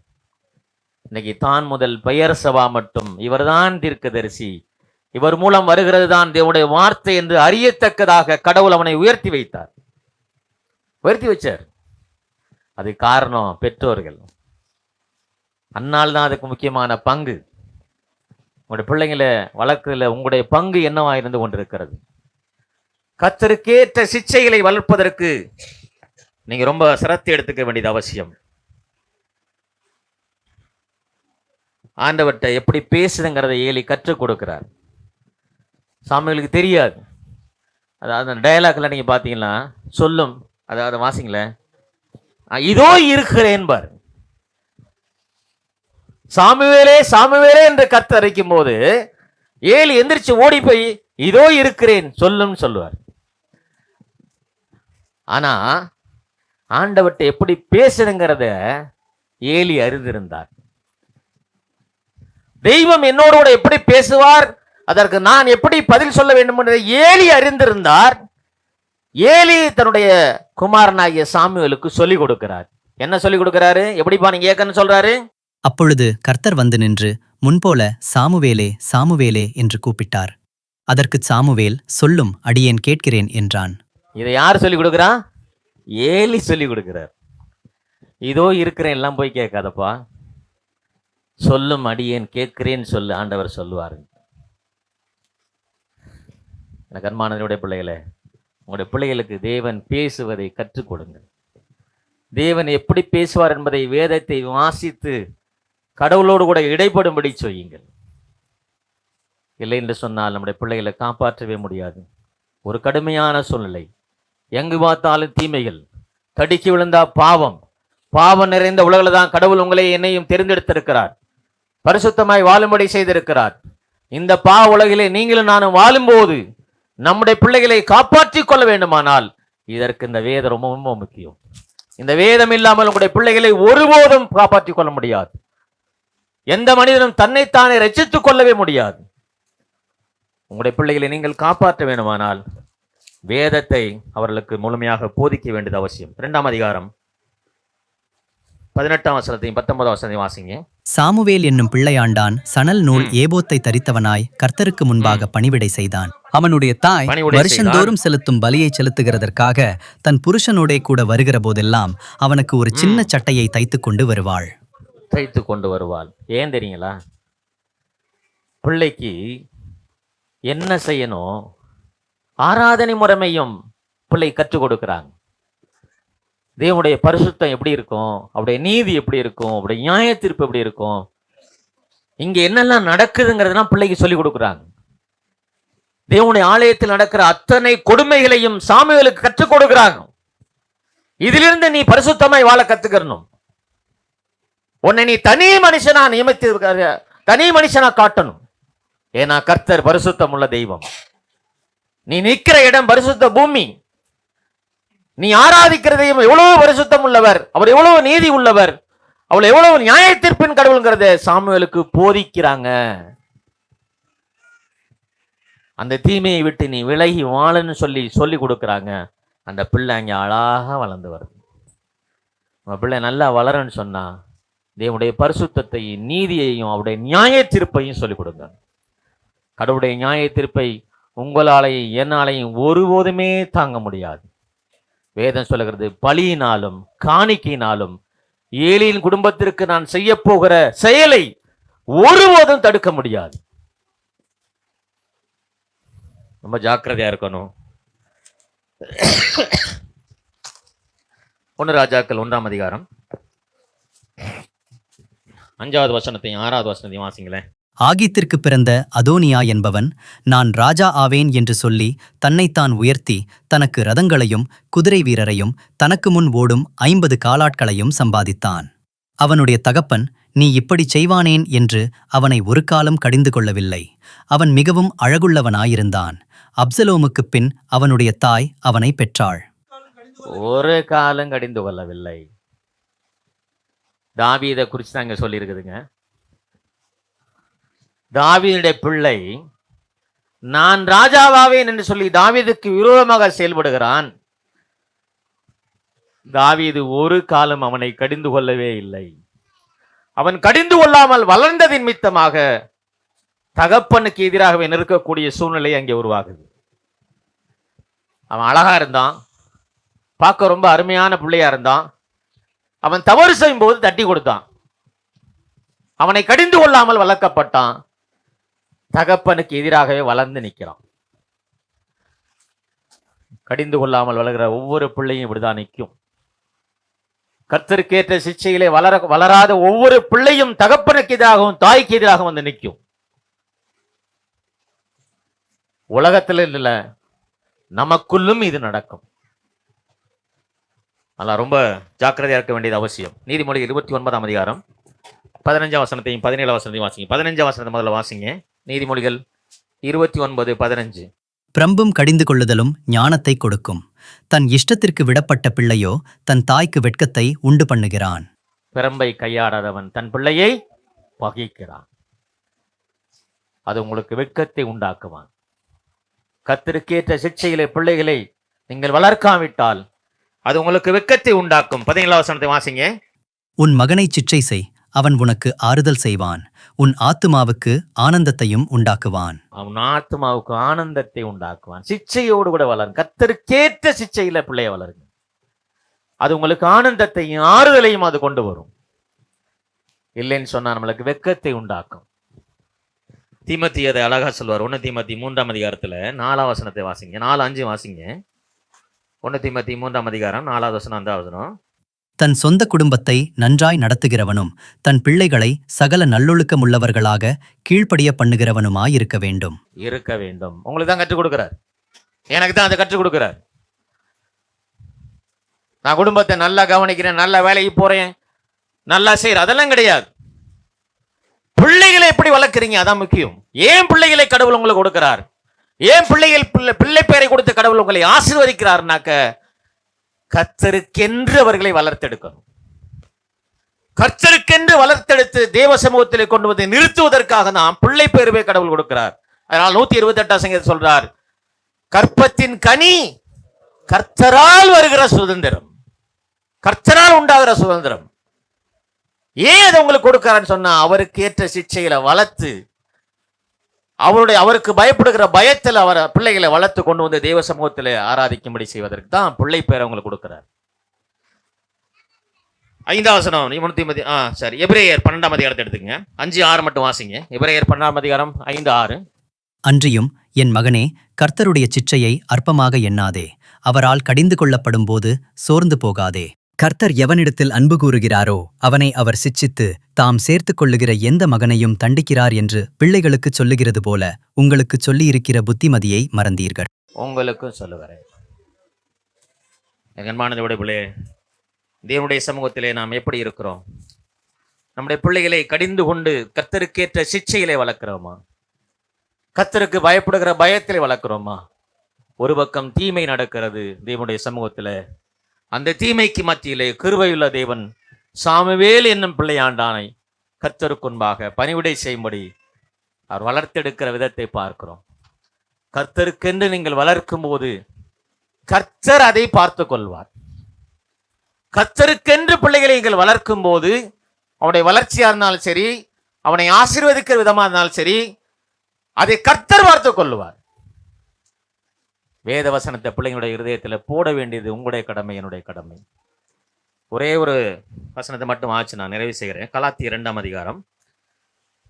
இன்னைக்கு தான் முதல் பெயர் சபா மட்டும் இவர்தான் தீர்க்கதரிசி, இவர் மூலம் வருகிறது தான் தேவனுடைய வார்த்தை என்று அறியத்தக்கதாக கடவுள் அவனை உயர்த்தி வைத்தார், உயர்த்தி வச்சார். அது காரணம் பெற்றோர்கள். அன்னால் தான் அதுக்கு முக்கியமான பங்கு. உங்களுடைய பிள்ளைங்களை வளர்க்கிறதுல உங்களுடைய பங்கு என்னவா இருந்து கொண்டிருக்கிறது? கர்த்தருக்கேற்ற சிச்சைகளை வளர்ப்பதற்கு நீங்க ரொம்ப சிரத்தை எடுத்துக்க வேண்டியது அவசியம். ஆண்டவர்கிட்ட எப்படி பேசுதுங்கிறத ஏலி கற்றுக் கொடுக்கிறார். சாமுவேலுக்கு தெரியாது. அதாவது அந்த டயலாக்ல நீங்க பாத்தீங்கன்னா சொல்லும், அதாவது வாசிங்களேன், இதோ இருக்கிறேன் பார். சாமுவேலே சாமுவேலே என்று கர்த்தர் அழைக்கும் போது ஏலி எந்திரிச்சு ஓடி போய் இதோ இருக்கிறேன் சொல்லும் சொல்லுவார். ஆனா ஆண்டவர்கிட்ட எப்படி பேசுறங்கிறத ஏலி அறிந்திருந்தார். தெய்வம் என்னோட எப்படி பேசுவார், அதற்கு நான் எப்படி பதில் சொல்ல வேண்டும் என்பதை ஏலி அறிந்திருந்தார். ஏலி தன்னுடைய குமாரனாகிய சாமுவேலுக்கு சொல்லிக் கொடுக்கிறார். என்ன சொல்லிக் கொடுக்கிறாரு? எப்படிப்பா நீங்க கேட்கன்னு சொல்றாரு. அப்பொழுது கர்த்தர் வந்து நின்று முன்போல சாமுவேலே சாமுவேலே என்று கூப்பிட்டார். அதற்கு சாமுவேல் சொல்லும், அடியேன் கேட்கிறேன் என்றான். இதை யார் சொல்லிக் கொடுக்கிறா? ஏலி சொல்லிக் கொடுக்கிறார். இதோ இருக்கிறேன் எல்லாம் போய் கேட்காதப்பா, சொல்லும் அடியேன் கேட்கிறேன் சொல்லு, ஆண்டவர் சொல்லுவார். எனக்கு அன்பானவருடைய பிள்ளைகளே, உங்களுடைய பிள்ளைகளுக்கு தேவன் பேசுவதை கற்றுக் கொடுங்கள். தேவன் எப்படி பேசுவார் என்பதை வேதத்தை வாசித்து கடவுளோடு கூட இடைப்படும்படி செய்யுங்கள். இல்லை என்று சொன்னால் நம்முடைய பிள்ளைகளை காப்பாற்றவே முடியாது. ஒரு கடுமையான சூழ்நிலை, எங்கு பார்த்தாலும் தீமைகள், தடுக்கி விழுந்தா பாவம், பாவம் நிறைந்த உலகில் தான் கடவுள் உங்களை என்னையும் தேர்ந்தெடுத்திருக்கிறார், பரிசுத்தமாய் வாழும்படி செய்திருக்கிறார். இந்த பாவ உலகிலே நீங்களும் நானும் வாழும்போது நம்முடைய பிள்ளைகளை காப்பாற்றிக் கொள்ள வேண்டுமானால் இதற்கு இந்த வேதம் ரொம்ப ரொம்ப முக்கியம். இந்த வேதம் இல்லாமல் உங்களுடைய பிள்ளைகளை ஒருபோதும் காப்பாற்றிக் கொள்ள முடியாது. எந்த மனிதனும் தன்னைத்தானே ரட்சித்துக் கொள்ளவே முடியாது. உங்களுடைய பிள்ளைகளை நீங்கள் காப்பாற்ற வேண்டுமானால் வேதத்தை அவர்களுக்கு முழுமையாக போதிக்க வேண்டியது அவசியம். 2ஆம் அதிகாரம் 18ஆம் வசனத்தையும் 19ஆம் வசனத்தையும் வாசிங்க. சாமுவேல் என்னும் பிள்ளையாண்டான் சணல் நூல் ஏபோத்தை தரித்தவனாய் கர்த்தருக்கு முன்பாக பணிவிடை செய்தான். அவனுடைய தாய் வருஷந்தோறும் செலுத்தும் பலியை செலுத்துகிறதற்காக தன் புருஷனோடே கூட வருகிற போதெல்லாம் அவனுக்கு ஒரு சின்ன சட்டையை தைத்து கொண்டு வருவாள். ஏன் தெரியுங்களா? பிள்ளைக்கு என்ன செய்யணும், ஆராதனை முறைமையும் பிள்ளை கற்றுக் கொடுக்கிறாங்க. தேவனுடைய பரிசுத்தம் எப்படி இருக்கும், அவருடைய நீதி எப்படி இருக்கும், அவருடைய நியாய தீர்ப்பு எப்படி இருக்கும், இங்க என்னெல்லாம் நடக்குதுங்கிறதெல்லாம் பிள்ளைக்கு சொல்லி கொடுக்குறாங்க. தேவனுடைய ஆலயத்தில் நடக்கிற அத்தனை கொடுமைகளையும் சாமுவேலுக்கு கற்றுக் கொடுக்கிறாங்க. இதிலிருந்து நீ பரிசுத்தமாய் வாழ கத்துக்கணும். உன்னை நீ தனி மனுஷனா நியமித்து தனி மனுஷனா காட்டணும். ஏன்னா கர்த்தர் பரிசுத்தம் உள்ள தெய்வம். நீ நிற்கிற இடம் பரிசுத்த பூமி. நீ ஆராதிக்கிற தெய்வம் எவ்வளவு பரிசுத்தம் உள்ளவர், அவர் எவ்வளவு நீதி உள்ளவர், அவள் எவ்வளவு நியாய தீர்ப்பின் கடவுள்ங்கிறத சாமுவேலுக்கு போதிக்கிறாங்க. அந்த தீமையை விட்டு நீ விலகி வாழன்னு சொல்லி கொடுக்குறாங்க. அந்த பிள்ளை அங்கே அழகாக வளர்ந்து வருது. நம்ம பிள்ளை நல்லா வளரன்னு சொன்னா தேவனுடைய பரிசுத்தத்தையும் நீதியையும் அவருடைய நியாய தீர்ப்பையும் சொல்லிக் கொடுங்க. கடவுளுடைய நியாய தீர்ப்பை உங்களாலையும் என்னாலையும் ஒருபோதுமே தாங்க முடியாது. வேதம் சொல்லுகிறது, பலியினாலும் காணிக்கையினாலும் ஏலியின் குடும்பத்திற்கு நான் செய்ய போகிற செயலை ஒருபோதும் தடுக்க முடியாது. ரொம்ப ஜாக்கிரதையா இருக்கணும். 1 ராஜாக்கள் 1ஆம் அதிகாரம் 5வது வசனத்தையும் 6வது வசனத்தையும் வாசிங்களேன். ஆகீத்திற்கு பிறந்த அதோனியா என்பவன், நான் ராஜா ஆவேன் என்று சொல்லி தன்னைத்தான் உயர்த்தி தனக்கு ரதங்களையும் குதிரை வீரரையும் தனக்கு முன் ஓடும் 50 காலாட்களையும் சம்பாதித்தான். அவனுடைய தகப்பன், நீ இப்படி செய்வானேன் என்று அவனை ஒரு காலம் கடிந்து கொள்ளவில்லை. அவன் மிகவும் அழகுள்ளவனாயிருந்தான். அப்சலோமுக்குப் பின் அவனுடைய தாய் அவனை பெற்றாள். ஒரு காலம் கடிந்து கொள்ளவில்லை. தாவீதை குறித்து தான் இங்க சொல்லி இருக்குதுங்க. தாவீதுடைய பிள்ளை நான் ராஜாவாவேன் என்று சொல்லி தாவீதுக்கு விரோதமாக செயல்படுகிறான். தாவீது ஒரு காலம் அவனை கடிந்து கொள்ளவே இல்லை. அவன் கடிந்து கொள்ளாமல் வளர்ந்ததின் நிமித்தமாக தகப்பனுக்கு எதிராகவே நிற்கக்கூடிய சூழ்நிலை அங்கே உருவாகுது. அவன் அழகா இருந்தான், பார்க்க ரொம்ப அருமையான பிள்ளையா இருந்தான். அவன் தவறு செய்யும் போது தட்டி கொடுத்தான். அவனை கடிந்து கொள்ளாமல் வளர்க்கப்பட்டான். தகப்பனுக்கு எதிராகவே வளர்ந்து நிற்கிறான். கடிந்து கொள்ளாமல் வளர்கிற ஒவ்வொரு பிள்ளையும் இப்படிதான் நிற்கும். கர்த்தருக்கேற்ற சிச்சையிலே வளராத ஒவ்வொரு பிள்ளையும் தகப்பனுக்கு எதிராகவும் தாய்க்கு எதிராக வந்து நிற்கும். உலகத்தில் இல்ல, நமக்குள்ளும் இது நடக்கும். அதெல்லாம் ரொம்ப ஜாக்கிரதையா இருக்க வேண்டியது அவசியம். நீதிமொழி 29ஆம் அதிகாரம் 15ஆம் வசனத்தையும் 17ஆம் வசனத்தையும் வாசிங்க. 15ஆம் வசனத்தை முதல்ல வாசிங்க. நீதிமொழிகள் 29:15. பிரம்பும் கடிந்து கொள்ளுதலும் ஞானத்தை கொடுக்கும். தன் இஷ்டத்திற்கு விடப்பட்ட பிள்ளையோ தன் தாய்க்கு வெட்கத்தை உண்டு பண்ணுகிறான். பிரம்பை கையாடாதவன் தன் பிள்ளையை பகைக்கிறான். அது உங்களுக்கு வெட்கத்தை உண்டாக்குவான். கர்த்தருக்கேற்ற சிட்சையிலே பிள்ளைகளை நீங்கள் வளர்க்காவிட்டால் அது உங்களுக்கு வெட்கத்தை உண்டாக்கும். 17ஆம் வசனத்தை வாசிங்க. உன் மகனை சிற்றை செய், அவன் உனக்கு ஆறுதல் செய்வான். உன் ஆத்துமாவுக்கு ஆனந்தத்தையும் உண்டாக்குவான். அவன் ஆத்துமாவுக்கு ஆனந்தத்தை உண்டாக்குவான். சிச்சையோடு கூட வளரும். கர்த்தருக்கேற்ற சிச்சையில பிள்ளைய வளருங்க. அது உங்களுக்கு ஆனந்தத்தையும் ஆறுதலையும் அது கொண்டு வரும். இல்லைன்னு சொன்னா நம்மளுக்கு வெட்கத்தை உண்டாக்கும். தீமோத்தி அதை அழகா சொல்வார். 1 தீமோத்தி 3ஆம் அதிகாரத்துல 4ஆம் வசனத்தை வாசிங்க. 4:5 வாசிங்க. 1 தீமோத்தி 3ஆம் அதிகாரம் 4வது வசனம் 5வது வசனம். தன் சொந்த குடும்பத்தை நன்றாய் நடத்துகிறவனும் தன் பிள்ளைகளை சகல நல்லொழுக்கமுள்ளவர்களாக கீழ்ப்படிய பண்ணுகிறவனுமாயிருக்க வேண்டும். இருக்க வேண்டும். உங்களுக்கு தான் கற்றுக் கொடுக்கிறார். எனக்கு தான் அதை கற்றுக் கொடுக்கிறார். நான் குடும்பத்தை நல்லா கவனிக்கிறேன், நல்ல வேலைக்கு போறேன், நல்லா செய்யறேன், அதெல்லாம் கிடையாது. பிள்ளைகளை எப்படி வளர்க்குறீங்க அதான் முக்கியம். ஏன் பிள்ளைகளை கடவுள் உங்களுக்கு கொடுக்கிறார்? ஏன் பிள்ளை பேரை கொடுத்த கடவுள் உங்களை ஆசீர்வதிக்கிறார்னாக்க கர்த்தருக்கென்று அவர்களை வளர்த்தெடுக்கணும். கர்த்தருக்கென்று வளர்த்தெடுத்து தேவ சமூகத்திலே கொண்டு வந்து நிறுத்துவதற்காக தான் பிள்ளை பேருவே கடவுள் கொடுக்கிறார். அதனால் 128ஆம் சங்கீதம் சொல்றார், கற்பத்தின் கனி கர்த்தரால் வருகிற சுதந்திரம், கர்த்தரால் உண்டாகிற சுதந்திரம். ஏன் அதை உங்களுக்கு கொடுக்கிறான்னு சொன்னா அவருக்கு ஏற்ற சிச்சையில வளர்த்து அவருக்கு பயப்படுகிற பயத்தில் அவர் பிள்ளைகளை வளர்த்து கொண்டு வந்து தேவ சமூகத்தில் ஆராதிக்கும்படி செய்வதற்கு தான் பிள்ளை பேரை உங்களுக்கு கொடுக்கிறார். 5ஆம் வசனம் சரி, எபிரேயர் 12ஆம் அதிகாரத்தை எடுத்துங்க. 5:6 மட்டும் வாசிங்க. எபிரேயர் 12ஆம் அதிகாரம் 5:6. அன்றியும் என் மகனே, கர்த்தருடைய சிற்றையை அற்பமாக எண்ணாதே. அவரால் கடிந்து கொள்ளப்படும் போது சோர்ந்து போகாதே. கர்த்தர் எவனிடத்தில் அன்பு கூறுகிறாரோ அவனை அவர் சிட்சித்து தாம் சேர்த்துக் கொள்ளுகிற எந்த மகனையும் தண்டிக்கிறார் என்று பிள்ளைகளுக்குச் சொல்லுகிறது போல உங்களுக்குச் சொல்லியிருக்கிற புத்திமதியை மறந்தீர்கள். உங்களுக்கும் சொல்லுகிறேன். எங்கன்பானதோட பிள்ளை, தேவனுடைய சமூகத்திலே நாம் எப்படி இருக்கிறோம்? நம்முடைய பிள்ளைகளை கடிந்து கொண்டு கர்த்தருக்கேற்ற சிட்சையிலே வளர்க்கிறோமா? கர்த்தருக்கு பயப்படுகிற பயத்திலே வளர்க்கிறோமா? ஒரு பக்கம் தீமை நடக்கிறது தேவனுடைய சமூகத்தில். அந்த தீமைக்கு மத்தியிலே கிருபையுள்ள தேவன் சாமுவேல் என்னும் பிள்ளையாண்டானை கர்த்தருக்குன்பாக பணிவிடை செய்யும்படி அவர் வளர்த்தெடுக்கிற விதத்தை பார்க்கிறோம். கர்த்தருக்கென்று நீங்கள் வளர்க்கும் போது கர்த்தர் அதை பார்த்து கொள்வார். கர்த்தருக்கென்று பிள்ளைகளை நீங்கள் வளர்க்கும் போது அவனுடைய வளர்ச்சியா இருந்தாலும் சரி, அவனை ஆசீர்வதிக்கிற விதமா இருந்தாலும் சரி, அதை கர்த்தர் பார்த்து கொள்வார். வேத வசனத்தை பிள்ளைங்களுடைய இருதயத்தில் போட வேண்டியது உங்களுடைய கடமை, என்னுடைய கடமை. ஒரே ஒரு வசனத்தை மட்டும் ஆச்சு, நான் நிறைவு செய்கிறேன். கலாத்தியர் 2ஆம் அதிகாரம்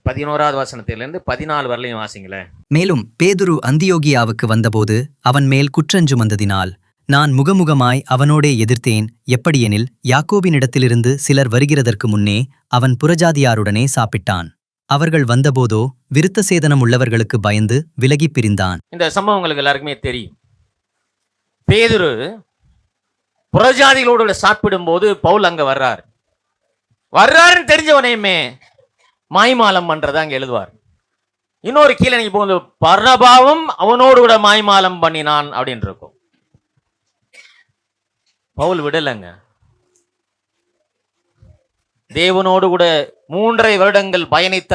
11வது வசனத்திலிருந்து 14 வரலையும் வாசிங்களேன். மேலும் பேதுரு அந்தியோகியாவுக்கு வந்தபோது அவன் மேல் குற்றஞ்சுமந்ததினால் நான் முகமுகமாய் அவனோடே எதிர்த்தேன். எப்படியெனில் யாக்கோபினிடத்திலிருந்து சிலர் வருகிறதற்கு முன்னே அவன் புறஜாதியாருடனே சாப்பிட்டான். அவர்கள் வந்தபோதோ விருத்த சேதனம் உள்ளவர்களுக்கு பயந்து விலகிப் பிரிந்தான். இந்த சம்பவம் உங்களுக்கு எல்லாருக்குமே தெரியும். பேதுரு புறஜாதிகளோடு சாப்பிடும் போது பவுல் அங்க வர்றாருன்னு தெரிஞ்சவனையுமே மாய்மாலம் பண்றதா அங்க எழுதுவார். இன்னொரு கீழே நீங்க போகுது, பர்னபாவும் அவனோடு கூட மாய்மாலம் பண்ணினான் அப்படின்னு இருக்கும். பவுல் விடலைங்க. தேவனோடு கூட 3.5 வருடங்கள் பயணித்த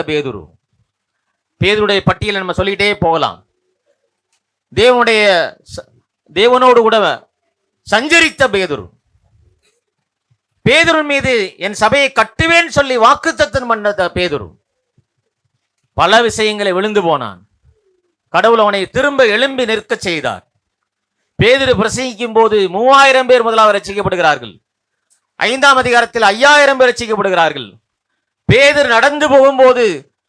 பேதுருடைய பட்டியலை நம்ம சொல்லிட்டே போகலாம். தேவனோடு கூட சஞ்சரித்த பேதுரு மீது என் சபையை கட்டுவேன் சொல்லி வாக்குத்தத்தம் பண்ண பேதுரு பல விஷயங்களை விழுந்து போனான். கடவுள் அவனை திரும்ப எழும்பி நிற்க செய்தார். பேதுரு பிரசங்கிக்கும் போது 3000 பேர் முதலாவது ரட்சிக்கப்படுகிறார்கள். 5ஆம் அதிகாரத்தில் 5000 பேர் ரட்சிக்கப்படுகிறார்கள். பேதுரு நடந்து போகும்போது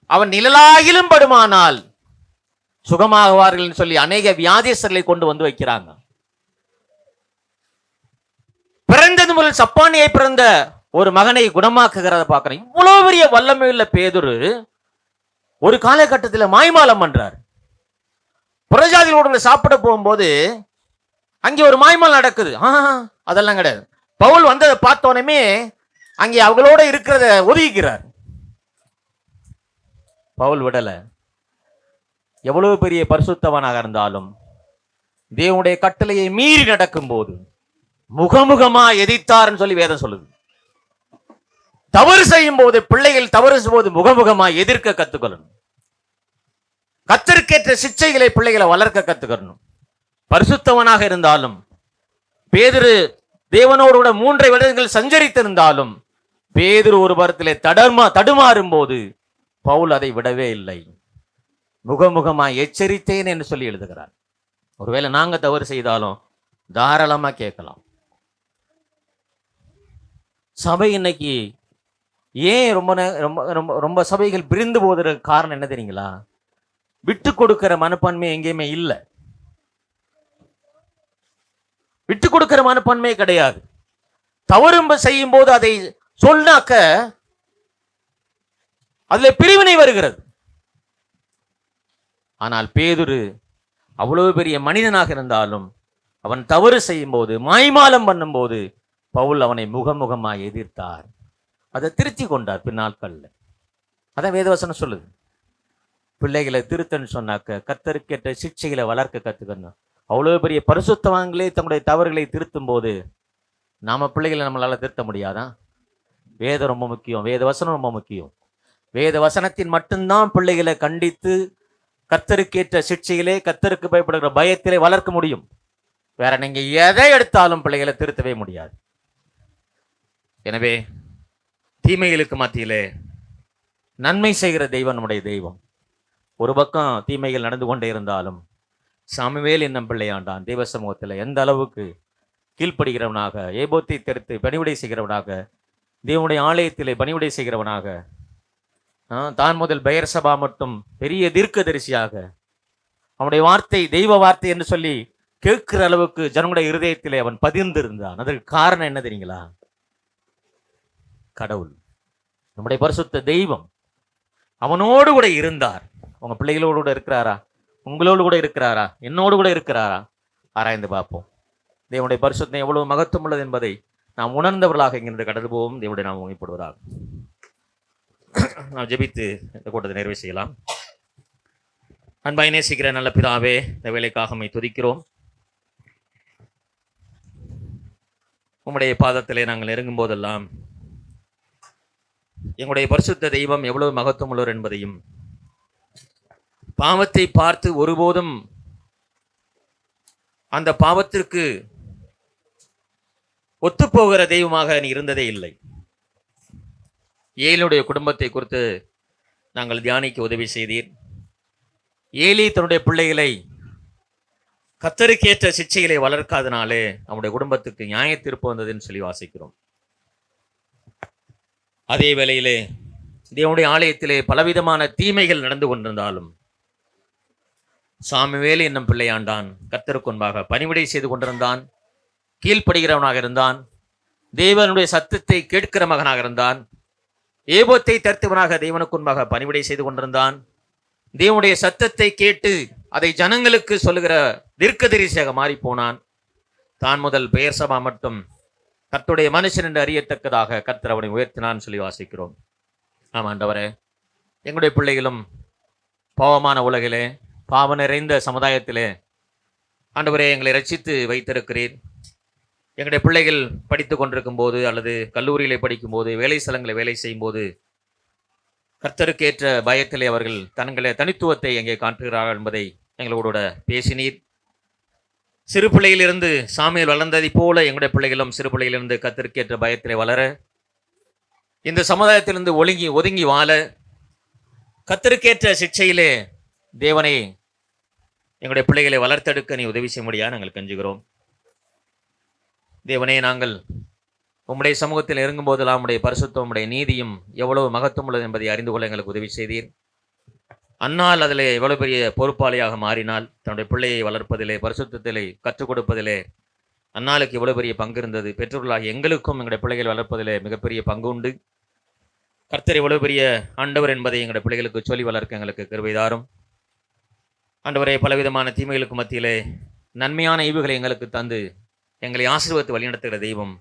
அவன் நிழலாகிலும் படுமானால் சுகமாகுவார்கள் சொல்லி அநேக வியாதியஸ்தர்களை கொண்டு வந்து வைக்கிறாங்க. பிறந்தது முதல் சப்பானியை பிறந்த ஒரு மகனை குணமாக்குகிறத பார்க்கிறேன். இவ்வளவு பெரிய வல்லமையுள்ள பேதுரு ஒரு காலகட்டத்தில் மாய்மாலம் பண்றார். புறஜாதிகளோடு சாப்பிட போகும்போது அங்கே ஒரு மாய்மால் நடக்குது. அதெல்லாம் கிடையாது. பவுல் வந்ததை பார்த்தோன்னே அங்கே அவங்களோட இருக்கிறத ஒதுக்கிறார். பவுல் விடல. எவ்வளவு பெரிய பரிசுத்தவனாக இருந்தாலும் தேவனுடைய கட்டளையை மீறி நடக்கும் போது முகமுகமா எதிர்த்தார்னு சொல்லி வேதம் சொல்லுது. தவறு செய்யும் போது, பிள்ளைகள் தவறு செய்யும் போது முகமுகமா எதிர்க்க கத்துக்கொள்ளணும். கர்த்தருக்கேற்ற சிச்சைகளை பிள்ளைகளை வளர்க்க கத்துக்கணும். பரிசுத்தவனாக இருந்தாலும் பேதுரு தேவனோடு கூட 3 வருடங்கள் சஞ்சரித்திருந்தாலும் பேதுரு ஒரு பரத்திலே தடுமாறும் போது பவுல் அதை விடவே இல்லை. முகமுகமா எச்சரித்தேன் என்று சொல்லி எழுதுகிறார். ஒருவேளை நாங்க தவறு செய்தாலும் தாராளமா கேட்கலாம். சபை இன்னைக்கு ஏன் ரொம்ப சபைகள் பிரிந்து போவதற்கு காரணம் என்ன தெரியுங்களா? விட்டு கொடுக்கிற மனப்பான்மை எங்கேயுமே இல்லை. விட்டு கொடுக்கிற மனப்பான்மை கிடையாது. தவறு செய்யும் போது அதை சொன்னாக்க அதுல பிரிவினை வருகிறது. ஆனால் பேதுரு அவ்வளவு பெரிய மனிதனாக இருந்தாலும் அவன் தவறு செய்யும் போது, மாய்மாலம் பண்ணும் போது பவுல் அவனை முகமுகமாய் எதிர்த்தார். அதை திருத்தி கொண்டார் பின்னாட்கள்ல. அதான் வேதவசனம் சொல்லுது. பிள்ளைகளை திருத்தன்னு சொன்னாக்க கர்த்தருக்கேற்ற சிக்ஷைகளை வளர்க்க கத்துக்கணும். அவ்வளவு பெரிய பரிசுத்தவான்களே தங்களுடைய தவறுகளை திருத்தும் போது நாம பிள்ளைகளை நம்மளால திருத்த முடியாதான்? வேதம் ரொம்ப முக்கியம். வேத வசனம் ரொம்ப முக்கியம். வேத வசனத்தின் மட்டும்தான் பிள்ளைகளை கண்டித்து கர்த்தருக்கேற்ற சிக்ஷையிலே, கர்த்தருக்கு பயப்படுகிற பயத்திலே வளர்க்க முடியும். வேற நீங்க எதை எடுத்தாலும் பிள்ளைகளை திருத்தவே முடியாது. எனவே தீமைகளுக்கு மத்தியிலே நன்மை செய்கிற தெய்வம் நம்முடைய தெய்வம். ஒரு பக்கம் தீமைகள் நடந்து கொண்டே இருந்தாலும் சாமுவேல் என்னும் பிள்ளையாண்டான் தேவ சமூகத்தில் எந்த அளவுக்கு கீழ்ப்படுகிறவனாக, ஏபோத்தை தெரித்து பணிவிடை செய்கிறவனாக, தேவனுடைய ஆலயத்திலே பணிவிடை செய்கிறவனாக, தான் முதல் பெயர்சபா மட்டும் பெரிய தீர்க்கதரிசியாக அவனுடைய வார்த்தை தெய்வ வார்த்தை என்று சொல்லி கேட்கிற அளவுக்கு ஜனங்களுடைய இருதயத்திலே அவன் பதிர்ந்திருந்தான். அதற்கு காரணம் என்ன தெரியுங்களா? கடவுள், நம்முடைய பரிசுத்த தெய்வம். அவனோடு கூட இருந்தார். உங்க பிள்ளைகளோடு கூட இருக்கிறாரா? உங்களோடு கூட இருக்கிறாரா? என்னோடு கூட இருக்கிறாரா? ஆராய்ந்து பார்ப்போம். தேவனுடைய பரிசுத்தம் எவ்வளவு மகத்துவம் உள்ளது என்பதை நாம் உணர்ந்தவர்களாக இங்கிருந்து கடந்து போவோம். தேவனுடைய நாம் மகிமைப்படுவதாக. நாம் ஜெபித்து இந்த கூட்டத்தை நிறைவு செய்யலாம். அன்பாய் நேசிக்கிற நல்ல பிதாவே, இந்த வேலைக்காக உம்மை துதிக்கிறோம். உம்முடைய பாதத்திலே நாங்கள் நெருங்கும் போதெல்லாம் எங்களுடைய பரிசுத்த தெய்வம் எவ்வளவு மகத்துவம் உள்ளவர் என்பதையும், பாவத்தை பார்த்து ஒருபோதும் அந்த பாவத்திற்கு ஒத்துப்போகிற தெய்வமாக நீ இருந்ததே இல்லை. ஏலியுடைய குடும்பத்தை குறித்து நாங்கள் தியானிக்க உதவி செய்தீர். ஏலி தன்னுடைய பிள்ளைகளை கர்த்தருக்கேற்ற சிச்சைகளை வளர்க்காதனாலே அவனுடைய குடும்பத்துக்கு நியாய தீர்ப்பு வந்ததுன்னு சொல்லி வாசிக்கிறோம். அதே வேளையிலே தேவனுடைய ஆலயத்திலே பலவிதமான தீமைகள் நடந்து கொண்டிருந்தாலும் சாமுவேல் என்னும் பிள்ளையாண்டான் கர்த்தருக்கு முன்பாக பணிவிடை செய்து கொண்டிருந்தான். கீழ்ப்படுகிறவனாக இருந்தான். தேவனுடைய சத்தத்தை கேட்கிற மகனாக இருந்தான். ஏபோத்தை தரித்தவனாக தேவனுக்கு முன்பாக பணிவிடை செய்து கொண்டிருந்தான். தேவனுடைய சத்தத்தை கேட்டு அதை ஜனங்களுக்கு சொல்லுகிற தீர்க்கதரிசியாக மாறி போனான். தான் முதல் பெயர் சபா மட்டும் கர்த்தருடைய மனுஷன் என்று அறியத்தக்கதாக கர்த்தர் அவனை உயர்த்தினான் சொல்லி வாசிக்கிறோம். ஆமாண்டவரே, எங்களுடைய பிள்ளைகளும் பாவமான உலகிலே, பாவ நிறைந்த சமுதாயத்திலே ஆண்டவரே எங்களை ரட்சித்து வைத்திருக்கிறீர். எங்களுடைய பிள்ளைகள் படித்து கொண்டிருக்கும் போது அல்லது கல்லூரியிலே படிக்கும்போது, வேலை ஸ்தலங்களை வேலை செய்யும் போது கர்த்தருக்கேற்ற பயத்திலே அவர்கள் தங்களை தனித்துவத்தை எங்கே காட்டுகிறார்கள் என்பதை எங்களோட பேசினீர். சிறு பிள்ளையிலிருந்து சாமியில் வளர்ந்ததை போல எங்களுடைய பிள்ளைகளும் சிறு பிள்ளையிலிருந்து கர்த்தருக்கேற்ற பயத்திலே வளர, இந்த சமுதாயத்திலிருந்து ஒதுங்கி வாழ, கர்த்தருக்கேற்ற சிக்ஷையிலே தேவனை எங்களுடைய பிள்ளைகளை வளர்த்தெடுக்க நீ உதவி செய்ய முடியாது நாங்கள் கெஞ்சுகிறோம். தேவனே, நாங்கள் உம்முடைய சமூகத்தில் இறங்கும் போதெல்லாம் உம்முடைய பரிசுத்தம், உம்முடைய நீதியும் எவ்வளவு மகத்துவம் உள்ளது என்பதை அறிந்து கொள்ள எங்களுக்கு உதவி செய்தீர். அன்னால் அதில் எவ்வளவு பெரிய பொறுப்பாளியாக மாறினால் தன்னுடைய பிள்ளையை வளர்ப்பதிலே, பரிசுத்தத்திலே கற்றுக் கொடுப்பதிலே அன்னாளுக்கு எவ்வளவு பெரிய பங்கு இருந்தது. பெற்றோர்களாக எங்களுக்கும் எங்களுடைய பிள்ளைகளை வளர்ப்பதிலே மிகப்பெரிய பங்கு உண்டு. கர்த்தர் எவ்வளவு பெரிய ஆண்டவர் என்பதை எங்களுடைய பிள்ளைகளுக்கு சொல்லி வளர்க்க எங்களுக்கு கிருபை தாரும். ஆண்டவரே, பலவிதமான தீமைகளுக்கு மத்தியிலே நன்மையான ஈவுகளை எங்களுக்கு தந்து எங்களை ஆசீர்வதித்து வழிநடத்துகிற தெய்வம்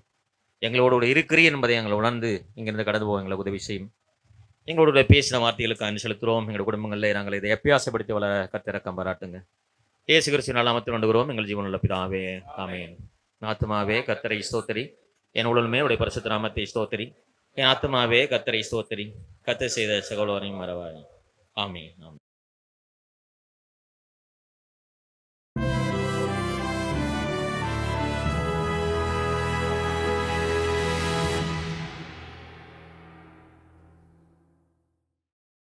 எங்களோடு இருக்கிறீர் என்பதை எங்களை உணர்ந்து இங்கிருந்து கடந்து போக எங்களுக்கு உதவி செய்யும். எங்களோட பேசின வார்த்தைகளுக்கு அன்பு செலுத்துகிறோம். எங்கள் குடும்பங்களில் நாங்கள் இதை அபியாசப்படுத்தி வளர கர்த்தரக்கம் பாராட்டுங்க. இயேசு கிறிஸ்துவின் நாமத்தில் கொண்டுகிறோம் எங்கள் ஜீவனுள்ள பிதாவே, ஆமென். ஆத்துமாவே கர்த்தரை ஸ்தோத்திரி, என் உடலுமே உடைய பரிசுத்த நாமத்தை ஸ்தோத்திரி. என் ஆத்துமாவே கர்த்தரை ஸ்தோத்திரி, கர்த்தர் செய்த சகோதரனையும் மறவாய். ஆமென்.